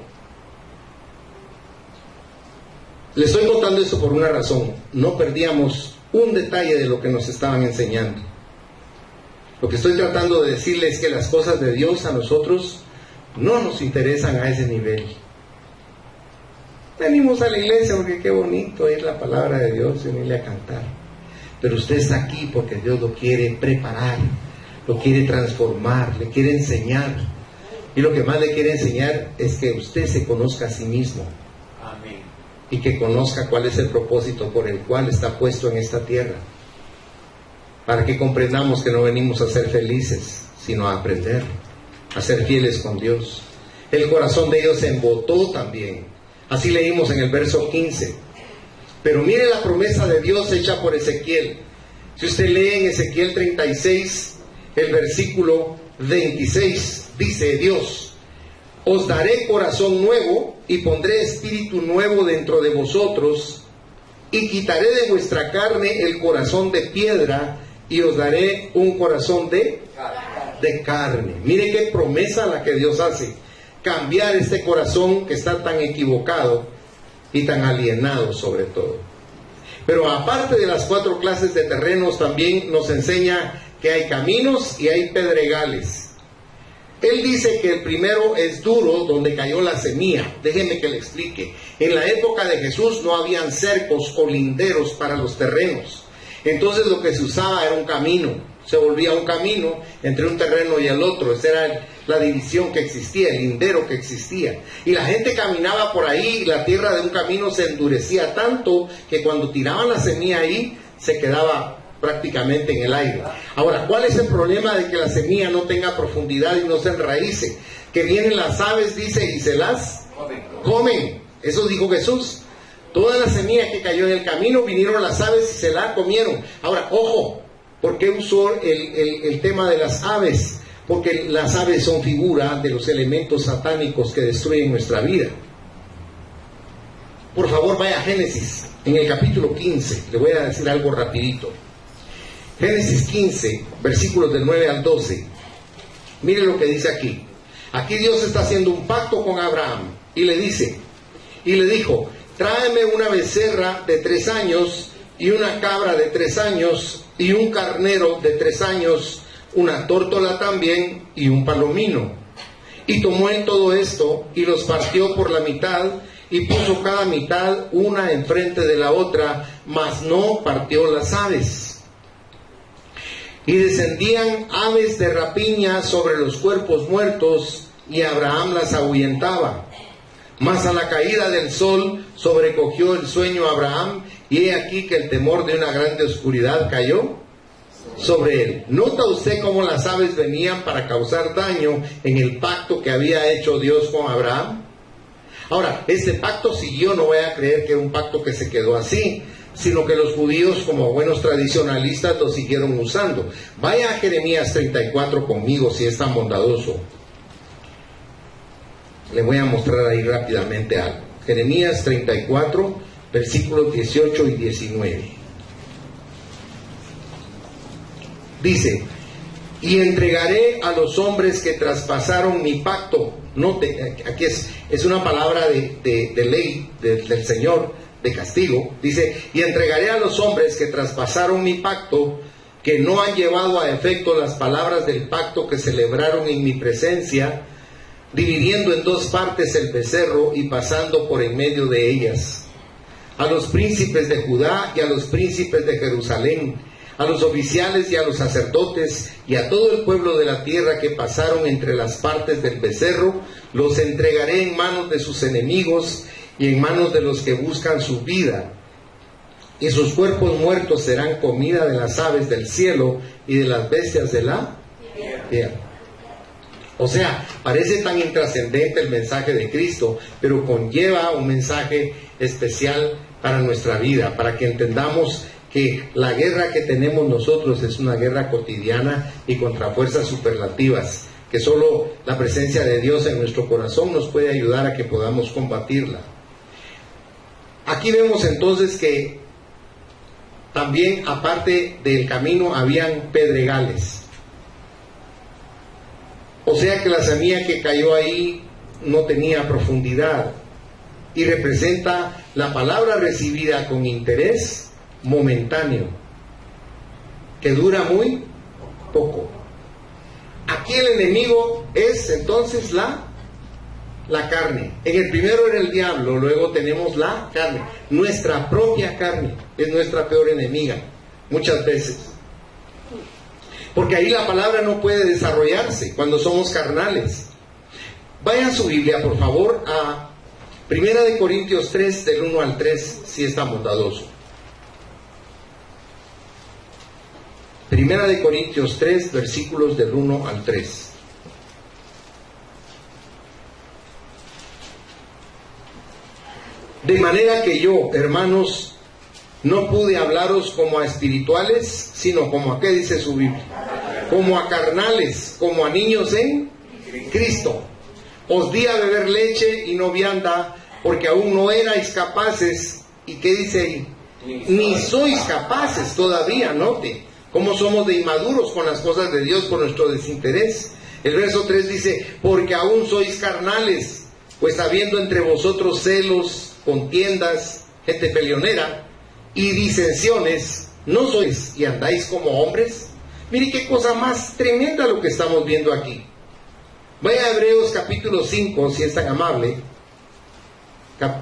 Les estoy contando esto por una razón. No perdíamos un detalle de lo que nos estaban enseñando. Lo que estoy tratando de decirles es que las cosas de Dios a nosotros no nos interesan a ese nivel. Venimos a la iglesia porque qué bonito es la palabra de Dios y venirle a cantar. Pero usted está aquí porque Dios lo quiere preparar, lo quiere transformar, le quiere enseñar. Y lo que más le quiere enseñar es que usted se conozca a sí mismo. Amén. Y que conozca cuál es el propósito por el cual está puesto en esta tierra. Para que comprendamos que no venimos a ser felices, sino a aprender, a ser fieles con Dios. El corazón de ellos se embotó también. Así leímos en el verso 15. Pero mire la promesa de Dios hecha por Ezequiel. Si usted lee en Ezequiel 36, el versículo 26, dice Dios: os daré corazón nuevo y pondré espíritu nuevo dentro de vosotros, y quitaré de vuestra carne el corazón de piedra, y os daré un corazón de carne. Mire qué promesa la que Dios hace. Cambiar este corazón que está tan equivocado y tan alienado sobre todo. Pero aparte de las 4 clases de terrenos, también nos enseña que hay caminos y hay pedregales. Él dice que el primero es duro, donde cayó la semilla. Déjeme que le explique. En la época de Jesús no habían cercos o linderos para los terrenos. Entonces lo que se usaba era un camino. Se volvía un camino entre un terreno y el otro. Esa era la división que existía, el lindero que existía. Y la gente caminaba por ahí, y la tierra de un camino se endurecía tanto que cuando tiraban la semilla ahí, se quedaba prácticamente en el aire. Ahora, ¿cuál es el problema de que la semilla no tenga profundidad y no se enraíce? Que vienen las aves, dice, y se las comen. Eso dijo Jesús. Toda la semilla que cayó en el camino, vinieron las aves y se la comieron. Ahora, ojo, ¿por qué usó el tema de las aves? Porque las aves son figura de los elementos satánicos que destruyen nuestra vida. Por favor, vaya a Génesis. en el capítulo 15, le voy a decir algo rapidito. Génesis 15, versículos del 9 al 12. Mire lo que dice aquí. Aquí Dios está haciendo un pacto con Abraham y le dijo, tráeme una becerra de 3 años y una cabra de 3 años y un carnero de 3 años, una tórtola también y un palomino. Y tomó él todo esto y los partió por la mitad y puso cada mitad una enfrente de la otra, mas no partió las aves. Y descendían aves de rapiña sobre los cuerpos muertos, y Abraham las ahuyentaba. Mas a la caída del sol sobrecogió el sueño a Abraham, y he aquí que el temor de una grande oscuridad cayó sobre él. ¿Nota usted cómo las aves venían para causar daño en el pacto que había hecho Dios con Abraham? Ahora, este pacto siguió, no voy a creer que era un pacto que se quedó así, sino que los judíos, como buenos tradicionalistas, lo siguieron usando. Vaya a Jeremías 34 conmigo, si es tan bondadoso. Le voy a mostrar ahí rápidamente algo. Jeremías 34, versículos 18 y 19. Dice, y entregaré a los hombres que traspasaron mi pacto. Note, aquí es una palabra de ley del Señor, de castigo. Dice, y entregaré a los hombres que traspasaron mi pacto, que no han llevado a efecto las palabras del pacto que celebraron en mi presencia, dividiendo en 2 partes el becerro y pasando por en medio de ellas. A los príncipes de Judá y a los príncipes de Jerusalén, a los oficiales y a los sacerdotes y a todo el pueblo de la tierra que pasaron entre las partes del becerro, los entregaré en manos de sus enemigos y en manos de los que buscan su vida. Y sus cuerpos muertos serán comida de las aves del cielo y de las bestias de la tierra. O sea, parece tan intrascendente el mensaje de Cristo, pero conlleva un mensaje especial para nuestra vida, para que entendamos que la guerra que tenemos nosotros es una guerra cotidiana y contra fuerzas superlativas, que solo la presencia de Dios en nuestro corazón nos puede ayudar a que podamos combatirla. Aquí vemos entonces que también, aparte del camino, habían pedregales. O sea que la semilla que cayó ahí no tenía profundidad y representa la palabra recibida con interés momentáneo, que dura muy poco. Aquí el enemigo es entonces la carne. En el primero era el diablo, luego tenemos la carne. Nuestra propia carne es nuestra peor enemiga, muchas veces. Porque ahí la palabra no puede desarrollarse cuando somos carnales. Vaya a su Biblia, por favor, a 1 Corintios 3, del 1 al 3, si es tan bondadoso. 1 Corintios 3, versículos del 1 al 3. De manera que yo, hermanos, no pude hablaros como a espirituales, sino como a, ¿qué dice su Biblia? Como a carnales, como a niños en Cristo. Os di a beber leche y no vianda, porque aún no erais capaces. ¿Y qué dice ahí? Ni sois capaces todavía, note. Cómo somos de inmaduros con las cosas de Dios por nuestro desinterés. El verso 3 dice, porque aún sois carnales, pues habiendo entre vosotros celos, contiendas, gente peleonera y disensiones, ¿no sois y andáis como hombres? Mire qué cosa más tremenda lo que estamos viendo aquí. Vaya a Hebreos capítulo 5, si es tan amable,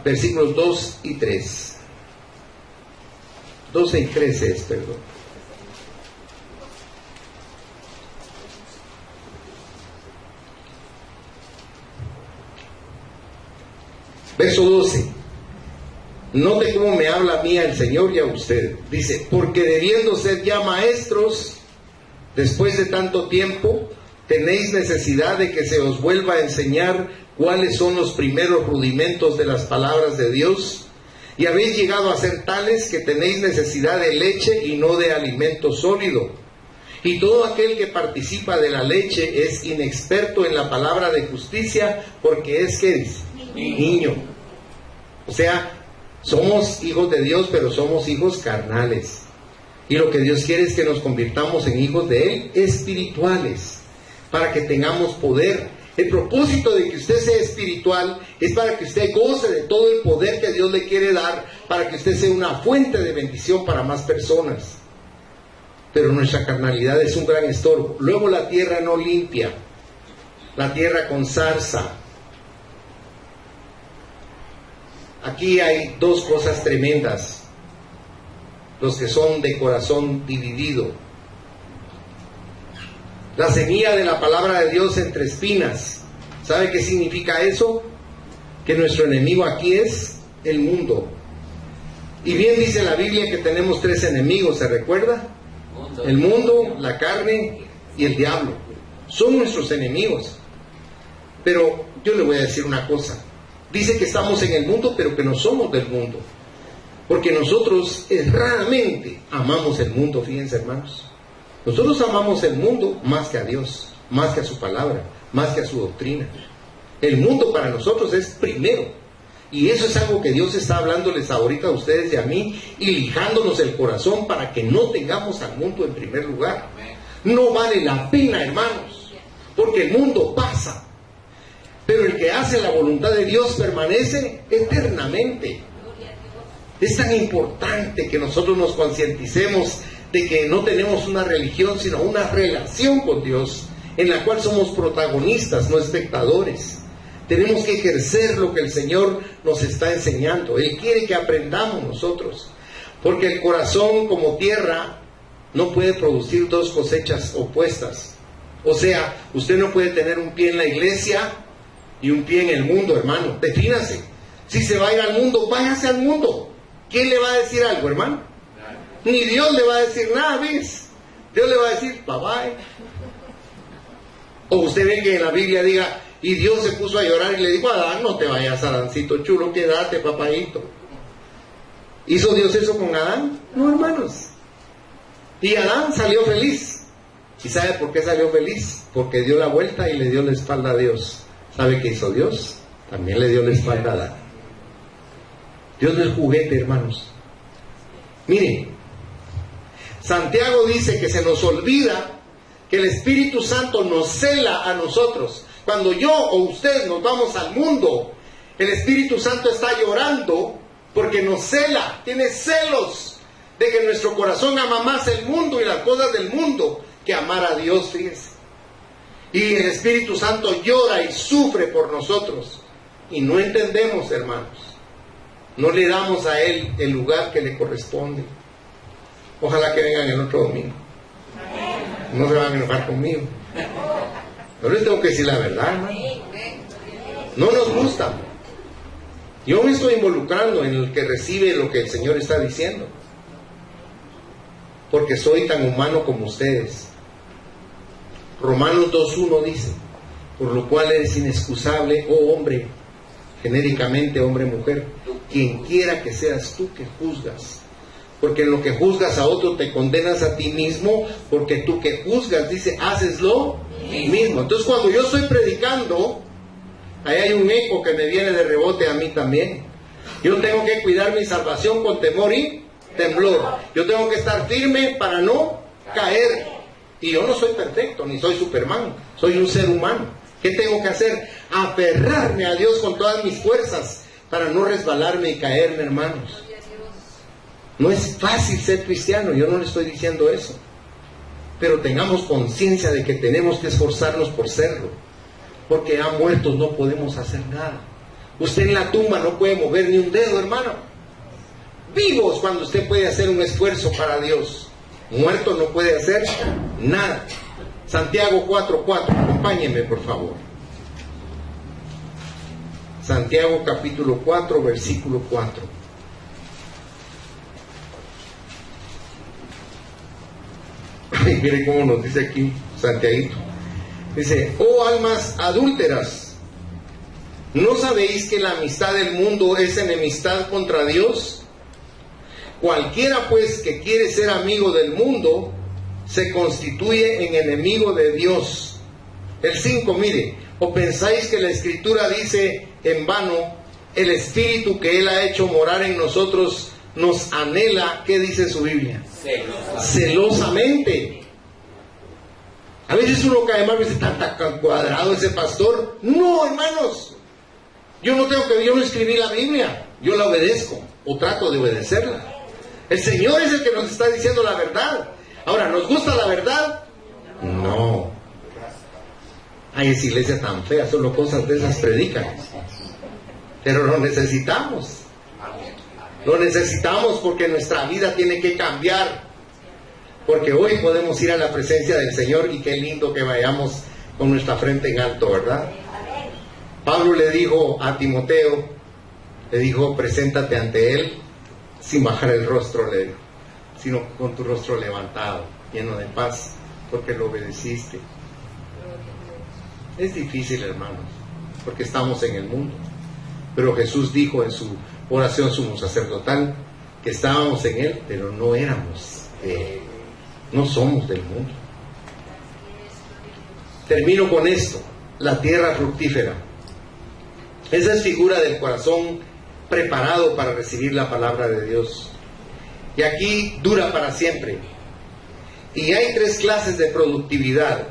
versículos 2 y 3. 12 y 13 es, perdón. Verso 12. Note cómo me habla a mí el Señor y a usted. Dice, porque debiendo ser ya maestros, después de tanto tiempo, tenéis necesidad de que se os vuelva a enseñar cuáles son los primeros rudimentos de las palabras de Dios, y habéis llegado a ser tales que tenéis necesidad de leche y no de alimento sólido. Y todo aquel que participa de la leche es inexperto en la palabra de justicia, porque es, ¿qué dice? Niño. O sea, Somos hijos de Dios, pero somos hijos carnales. Y lo que Dios quiere es que nos convirtamos en hijos de Él espirituales, para que tengamos poder. El propósito de que usted sea espiritual es para que usted goce de todo el poder que Dios le quiere dar, para que usted sea una fuente de bendición para más personas. Pero nuestra carnalidad es un gran estorbo. Luego la tierra no limpia, la tierra con zarza. Aquí hay dos cosas tremendas. Los que son de corazón dividido. La semilla de la palabra de Dios entre espinas. ¿Sabe qué significa eso? Que nuestro enemigo aquí es el mundo. Y bien dice la Biblia que tenemos tres enemigos, ¿se recuerda? El mundo, la carne y el diablo. Son nuestros enemigos. Pero yo le voy a decir una cosa. Dice que estamos en el mundo, pero que no somos del mundo. Porque nosotros erradamente amamos el mundo, fíjense hermanos. Nosotros amamos el mundo más que a Dios, más que a su palabra, más que a su doctrina. El mundo para nosotros es primero. Y eso es algo que Dios está hablándoles ahorita a ustedes y a mí, y lijándonos el corazón para que no tengamos al mundo en primer lugar. No vale la pena, hermanos, porque el mundo pasa. Pero el que hace la voluntad de Dios permanece eternamente. Es tan importante que nosotros nos concienticemos de que no tenemos una religión, sino una relación con Dios, en la cual somos protagonistas, no espectadores. Tenemos que ejercer lo que el Señor nos está enseñando. Él quiere que aprendamos nosotros. Porque el corazón como tierra no puede producir dos cosechas opuestas. O sea, usted no puede tener un pie en la iglesia y un pie en el mundo, hermano. Defínase. Si se va a ir al mundo, váyase al mundo. ¿Quién le va a decir algo, hermano? Ni Dios le va a decir nada, ¿ves? Dios le va a decir, bye bye. O usted ve que en la Biblia diga, y Dios se puso a llorar y le dijo a Adán, no te vayas, Adancito chulo, quédate, papadito. ¿Hizo Dios eso con Adán? No, hermanos. Y Adán salió feliz. ¿Y sabe por qué salió feliz? Porque dio la vuelta y le dio la espalda a Dios. ¿Sabe qué hizo Dios? También le dio la espalda a Adán. Dios no es juguete, hermanos. Miren, Santiago dice que se nos olvida que el Espíritu Santo nos cela a nosotros. Cuando yo o usted nos vamos al mundo, el Espíritu Santo está llorando porque nos cela, tiene celos de que nuestro corazón ama más el mundo y las cosas del mundo que amar a Dios, fíjense. Y el Espíritu Santo llora y sufre por nosotros. Y no entendemos, hermanos. No le damos a Él el lugar que le corresponde. Ojalá que vengan el otro domingo. No se van a enojar conmigo. No les tengo que decir la verdad, hermano. No nos gusta. Yo me estoy involucrando en el que recibe lo que el Señor está diciendo. Porque soy tan humano como ustedes. Romanos 2:1 dice, por lo cual eres inexcusable, oh hombre, genéricamente hombre, mujer, quien quiera que seas tú que juzgas. Porque en lo que juzgas a otro te condenas a ti mismo, porque tú que juzgas, dice, haces lo mismo. Entonces cuando yo estoy predicando, ahí hay un eco que me viene de rebote a mí también. Yo tengo que cuidar mi salvación con temor y temblor. Yo tengo que estar firme para no caer. Y yo no soy perfecto, ni soy Superman, soy un ser humano. ¿Qué tengo que hacer? Aferrarme a Dios con todas mis fuerzas para no resbalarme y caerme, hermanos. No es fácil ser cristiano, yo no le estoy diciendo eso. Pero tengamos conciencia de que tenemos que esforzarnos por serlo. Porque ya muertos no podemos hacer nada. Usted en la tumba no puede mover ni un dedo, hermano. Vivos cuando usted puede hacer un esfuerzo para Dios. Muerto no puede hacer nada. Santiago 4:4, acompáñenme por favor. Santiago capítulo 4, versículo 4. Ay, mire cómo nos dice aquí Santiaguito. Dice, oh almas adúlteras, ¿no sabéis que la amistad del mundo es enemistad contra Dios? Cualquiera pues que quiere ser amigo del mundo se constituye en enemigo de Dios. El 5, mire, ¿o pensáis que la Escritura dice en vano, el Espíritu que Él ha hecho morar en nosotros nos anhela, ¿qué dice su Biblia? Celosamente. A veces uno cae mal y dice, tan cuadrado ese pastor. No, hermanos, yo no escribí la Biblia, yo la obedezco, o trato de obedecerla. El Señor es el que nos está diciendo la verdad. Ahora, ¿nos gusta la verdad? No. Ay, esa iglesia tan fea, solo cosas de esas predican. Pero lo necesitamos. Lo necesitamos porque nuestra vida tiene que cambiar. Porque hoy podemos ir a la presencia del Señor y qué lindo que vayamos con nuestra frente en alto, ¿verdad? Pablo le dijo a Timoteo, le dijo, preséntate ante Él sin bajar el rostro, le dijo, sino con tu rostro levantado, lleno de paz, porque lo obedeciste. Es difícil, hermanos, porque estamos en el mundo. Pero Jesús dijo en su oración sumo sacerdotal que estábamos en Él, pero no éramos no somos del mundo. Termino con esto, la tierra fructífera. Esa es figura del corazón preparado para recibir la palabra de Dios. Y aquí dura para siempre. Y hay 3 clases de productividad.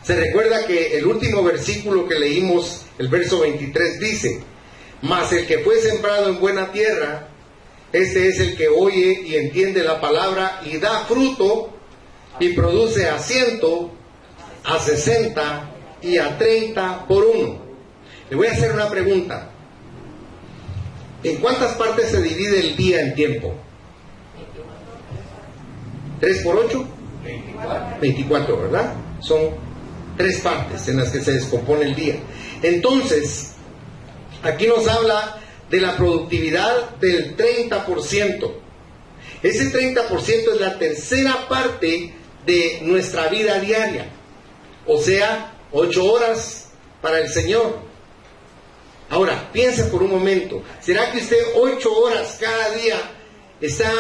Se recuerda que el último versículo que leímos, el verso 23, dice: mas el que fue sembrado en buena tierra, este es el que oye y entiende la palabra y da fruto y produce a 100, a 60 y a 30 por uno. Le voy a hacer una pregunta. ¿En cuántas partes se divide el día en tiempo? 3 por 8? 24, ¿verdad? Son 3 partes en las que se descompone el día. Entonces, aquí nos habla de la productividad del 30%. Ese 30% es la tercera parte de nuestra vida diaria. O sea, 8 horas para el Señor. Ahora, piense por un momento. ¿Será que usted 8 horas cada día está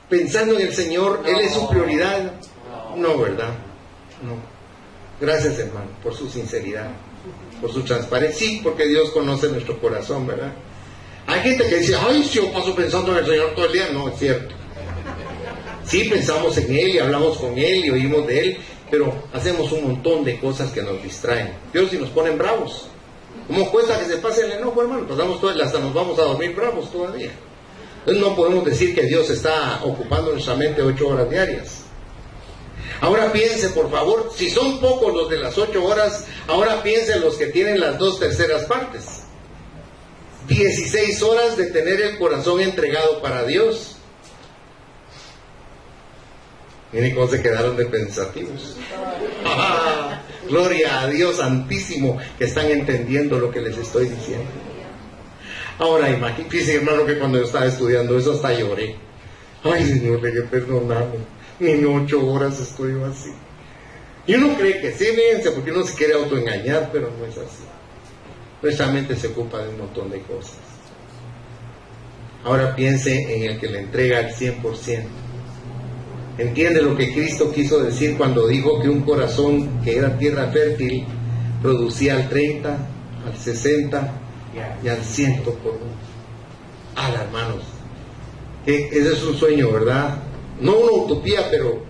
pensando en el Señor? ¿Él es su prioridad? No, ¿verdad? No. Gracias, hermano, por su sinceridad, por su transparencia. Sí, porque Dios conoce nuestro corazón, ¿verdad? Hay gente que dice, ay, si yo paso pensando en el Señor todo el día. No, es cierto. Sí, pensamos en Él y hablamos con Él y oímos de Él, pero hacemos un montón de cosas que nos distraen. Dios, y nos ponen bravos. ¿Cómo cuesta que se pase el enojo, hermano? Pasamos hasta nos vamos a dormir bravos todavía. Entonces no podemos decir que Dios está ocupando nuestra mente 8 horas diarias. Ahora piense, por favor, si son pocos los de las 8 horas, ahora piense los que tienen las 2/3 partes. 16 horas de tener el corazón entregado para Dios. Miren cómo se quedaron de pensativos. ¡Ah! Gloria a Dios Santísimo, que están entendiendo lo que les estoy diciendo. Ahora imagínense, hermano, que cuando yo estaba estudiando eso hasta lloré. Ay, Señor, que perdoname. Ni en 8 horas estoy así. Y uno cree que sí, fíjense, porque uno se quiere autoengañar, pero no es así. Nuestra mente se ocupa de un montón de cosas. Ahora piense en el que le entrega al 100%. Entiende lo que Cristo quiso decir cuando dijo que un corazón que era tierra fértil producía al 30, al 60 y al 100 por uno. Hermanos, ese es un sueño, ¿verdad? No una utopía, pero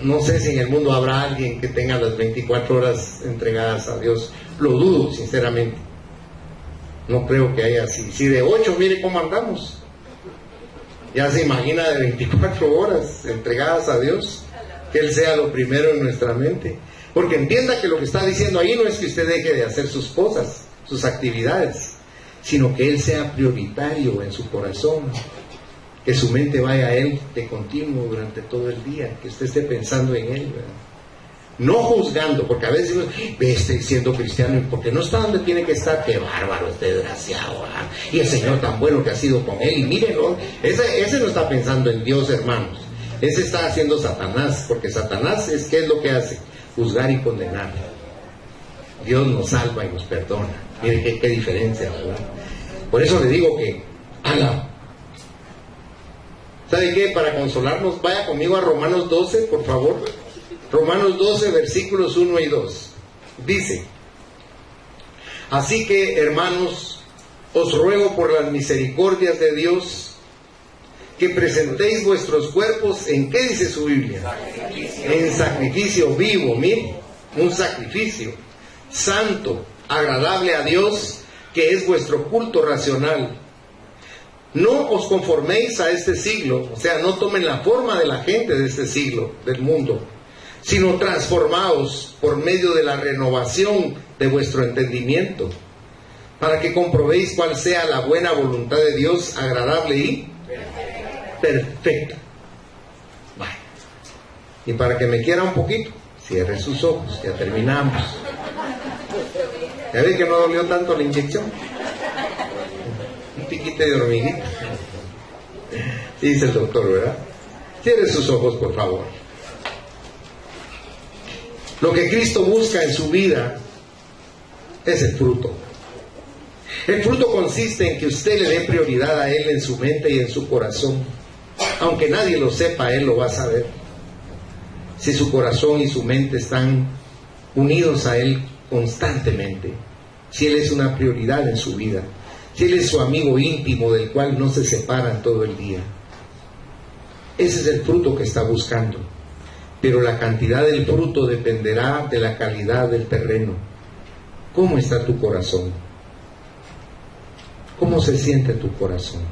no sé si en el mundo habrá alguien que tenga las 24 horas entregadas a Dios. Lo dudo, sinceramente. No creo que haya así. Si de 8, mire cómo andamos. Ya se imagina de 24 horas entregadas a Dios, que Él sea lo primero en nuestra mente. Porque entienda que lo que está diciendo ahí no es que usted deje de hacer sus cosas, sus actividades, sino que Él sea prioritario en su corazón, que su mente vaya a Él de continuo durante todo el día, que usted esté pensando en Él, ¿verdad? No juzgando, porque a veces estoy siendo cristiano, porque no está donde tiene que estar. Qué bárbaro, este desgraciado, ¿verdad? Y el Señor tan bueno que ha sido con él, y mírenlo, ese no está pensando en Dios, hermanos. Ese está haciendo Satanás, porque Satanás ¿qué es lo que hace? Juzgar y condenar. Dios nos salva y nos perdona. Miren qué diferencia, ¿verdad? Por eso le digo que, ¿sabe qué? Para consolarnos, vaya conmigo a Romanos 12, por favor. Romanos 12, versículos 1 y 2. Dice: así que, hermanos, os ruego por las misericordias de Dios que presentéis vuestros cuerpos, ¿en qué dice su Biblia? En sacrificio vivo, mire, un sacrificio santo, agradable a Dios, que es vuestro culto racional. No os conforméis a este siglo, o sea, no tomen la forma de la gente de este siglo, del mundo, sino transformaos por medio de la renovación de vuestro entendimiento, para que comprobéis cuál sea la buena voluntad de Dios, agradable y perfecta. Bueno, y para que me quiera un poquito, cierre sus ojos, ya terminamos. ¿Ya ve que no dolió tanto la inyección? Un piquite de hormiguita. Dice el doctor, ¿verdad? Cierre sus ojos, por favor. Lo que Cristo busca en su vida es el fruto. El fruto consiste en que usted le dé prioridad a Él en su mente y en su corazón. Aunque nadie lo sepa, Él lo va a saber. Si su corazón y su mente están unidos a Él constantemente, si Él es una prioridad en su vida, si Él es su amigo íntimo del cual no se separan todo el día. Ese es el fruto que está buscando. Pero la cantidad del fruto dependerá de la calidad del terreno. ¿Cómo está tu corazón? ¿Cómo se siente tu corazón?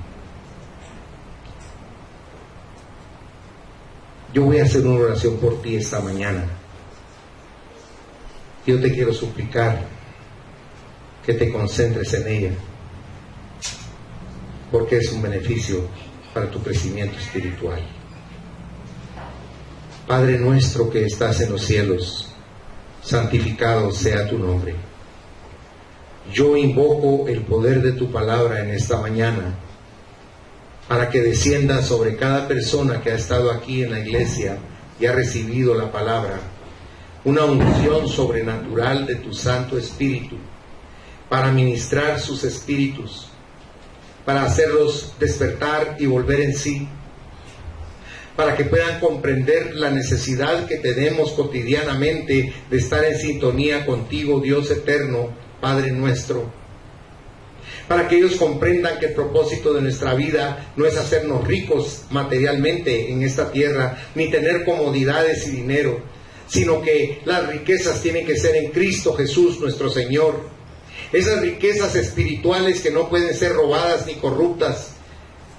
Yo voy a hacer una oración por ti esta mañana. Yo te quiero suplicar que te concentres en ella, porque es un beneficio para tu crecimiento espiritual. Padre nuestro que estás en los cielos, santificado sea tu nombre. Yo invoco el poder de tu palabra en esta mañana para que descienda sobre cada persona que ha estado aquí en la iglesia y ha recibido la palabra, una unción sobrenatural de tu Santo Espíritu para ministrar sus espíritus, para hacerlos despertar y volver en sí, para que puedan comprender la necesidad que tenemos cotidianamente de estar en sintonía contigo, Dios eterno, Padre nuestro, para que ellos comprendan que el propósito de nuestra vida no es hacernos ricos materialmente en esta tierra, ni tener comodidades y dinero, sino que las riquezas tienen que ser en Cristo Jesús nuestro Señor. Esas riquezas espirituales que no pueden ser robadas ni corruptas,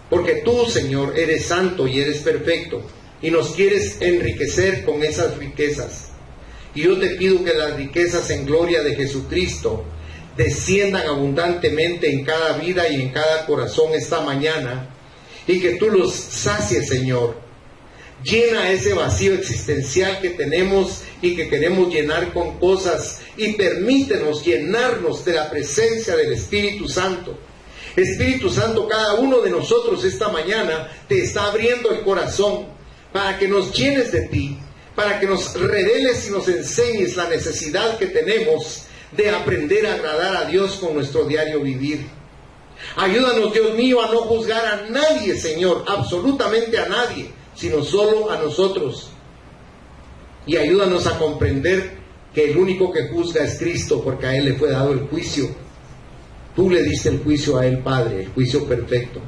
porque tú, Señor, eres santo y eres perfecto, y nos quieres enriquecer con esas riquezas. Y yo te pido que las riquezas en gloria de Jesucristo desciendan abundantemente en cada vida y en cada corazón esta mañana, y que tú los sacies, Señor. Llena ese vacío existencial que tenemos y que queremos llenar con cosas, y permítenos llenarnos de la presencia del Espíritu Santo. Espíritu Santo, cada uno de nosotros esta mañana te está abriendo el corazón para que nos llenes de ti, para que nos reveles y nos enseñes la necesidad que tenemos de aprender a agradar a Dios con nuestro diario vivir. Ayúdanos, Dios mío, a no juzgar a nadie, Señor, absolutamente a nadie, sino solo a nosotros. Y ayúdanos a comprender que el único que juzga es Cristo, porque a Él le fue dado el juicio. Tú le diste el juicio a Él, Padre, el juicio perfecto.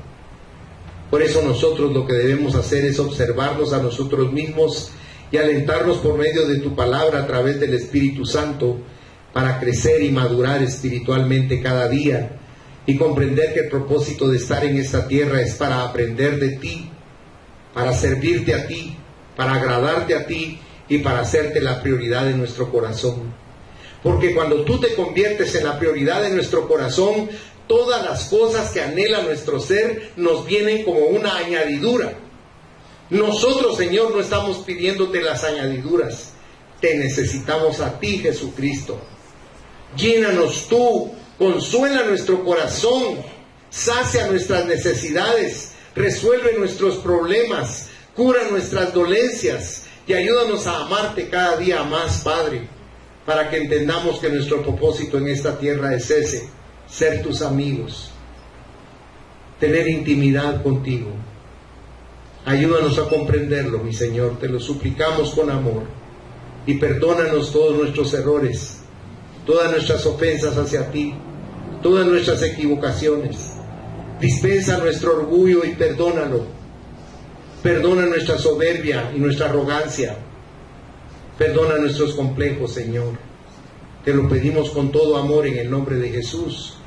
Por eso nosotros lo que debemos hacer es observarnos a nosotros mismos y alentarnos por medio de tu palabra a través del Espíritu Santo para crecer y madurar espiritualmente cada día y comprender que el propósito de estar en esta tierra es para aprender de ti, para servirte a ti, para agradarte a ti y para hacerte la prioridad de nuestro corazón. Porque cuando tú te conviertes en la prioridad de nuestro corazón, todas las cosas que anhela nuestro ser nos vienen como una añadidura. Nosotros, Señor, no estamos pidiéndote las añadiduras. Te necesitamos a ti, Jesucristo. Llénanos tú, consuela nuestro corazón, sacia nuestras necesidades, resuelve nuestros problemas, cura nuestras dolencias y ayúdanos a amarte cada día más, Padre, para que entendamos que nuestro propósito en esta tierra es ese: ser tus amigos, tener intimidad contigo. Ayúdanos a comprenderlo, mi Señor, te lo suplicamos con amor, y perdónanos todos nuestros errores, todas nuestras ofensas hacia ti, todas nuestras equivocaciones. Dispensa nuestro orgullo y perdónalo. Perdona nuestra soberbia y nuestra arrogancia. Perdona nuestros complejos, Señor. Te lo pedimos con todo amor en el nombre de Jesús.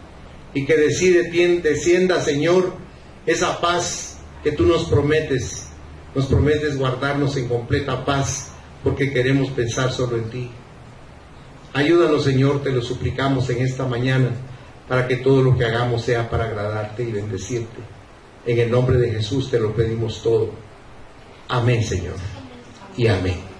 Y que descienda, Señor, esa paz que tú nos prometes. Nos prometes guardarnos en completa paz porque queremos pensar solo en ti. Ayúdanos, Señor, te lo suplicamos en esta mañana, para que todo lo que hagamos sea para agradarte y bendecirte. En el nombre de Jesús te lo pedimos todo. Amén, Señor. Y amén.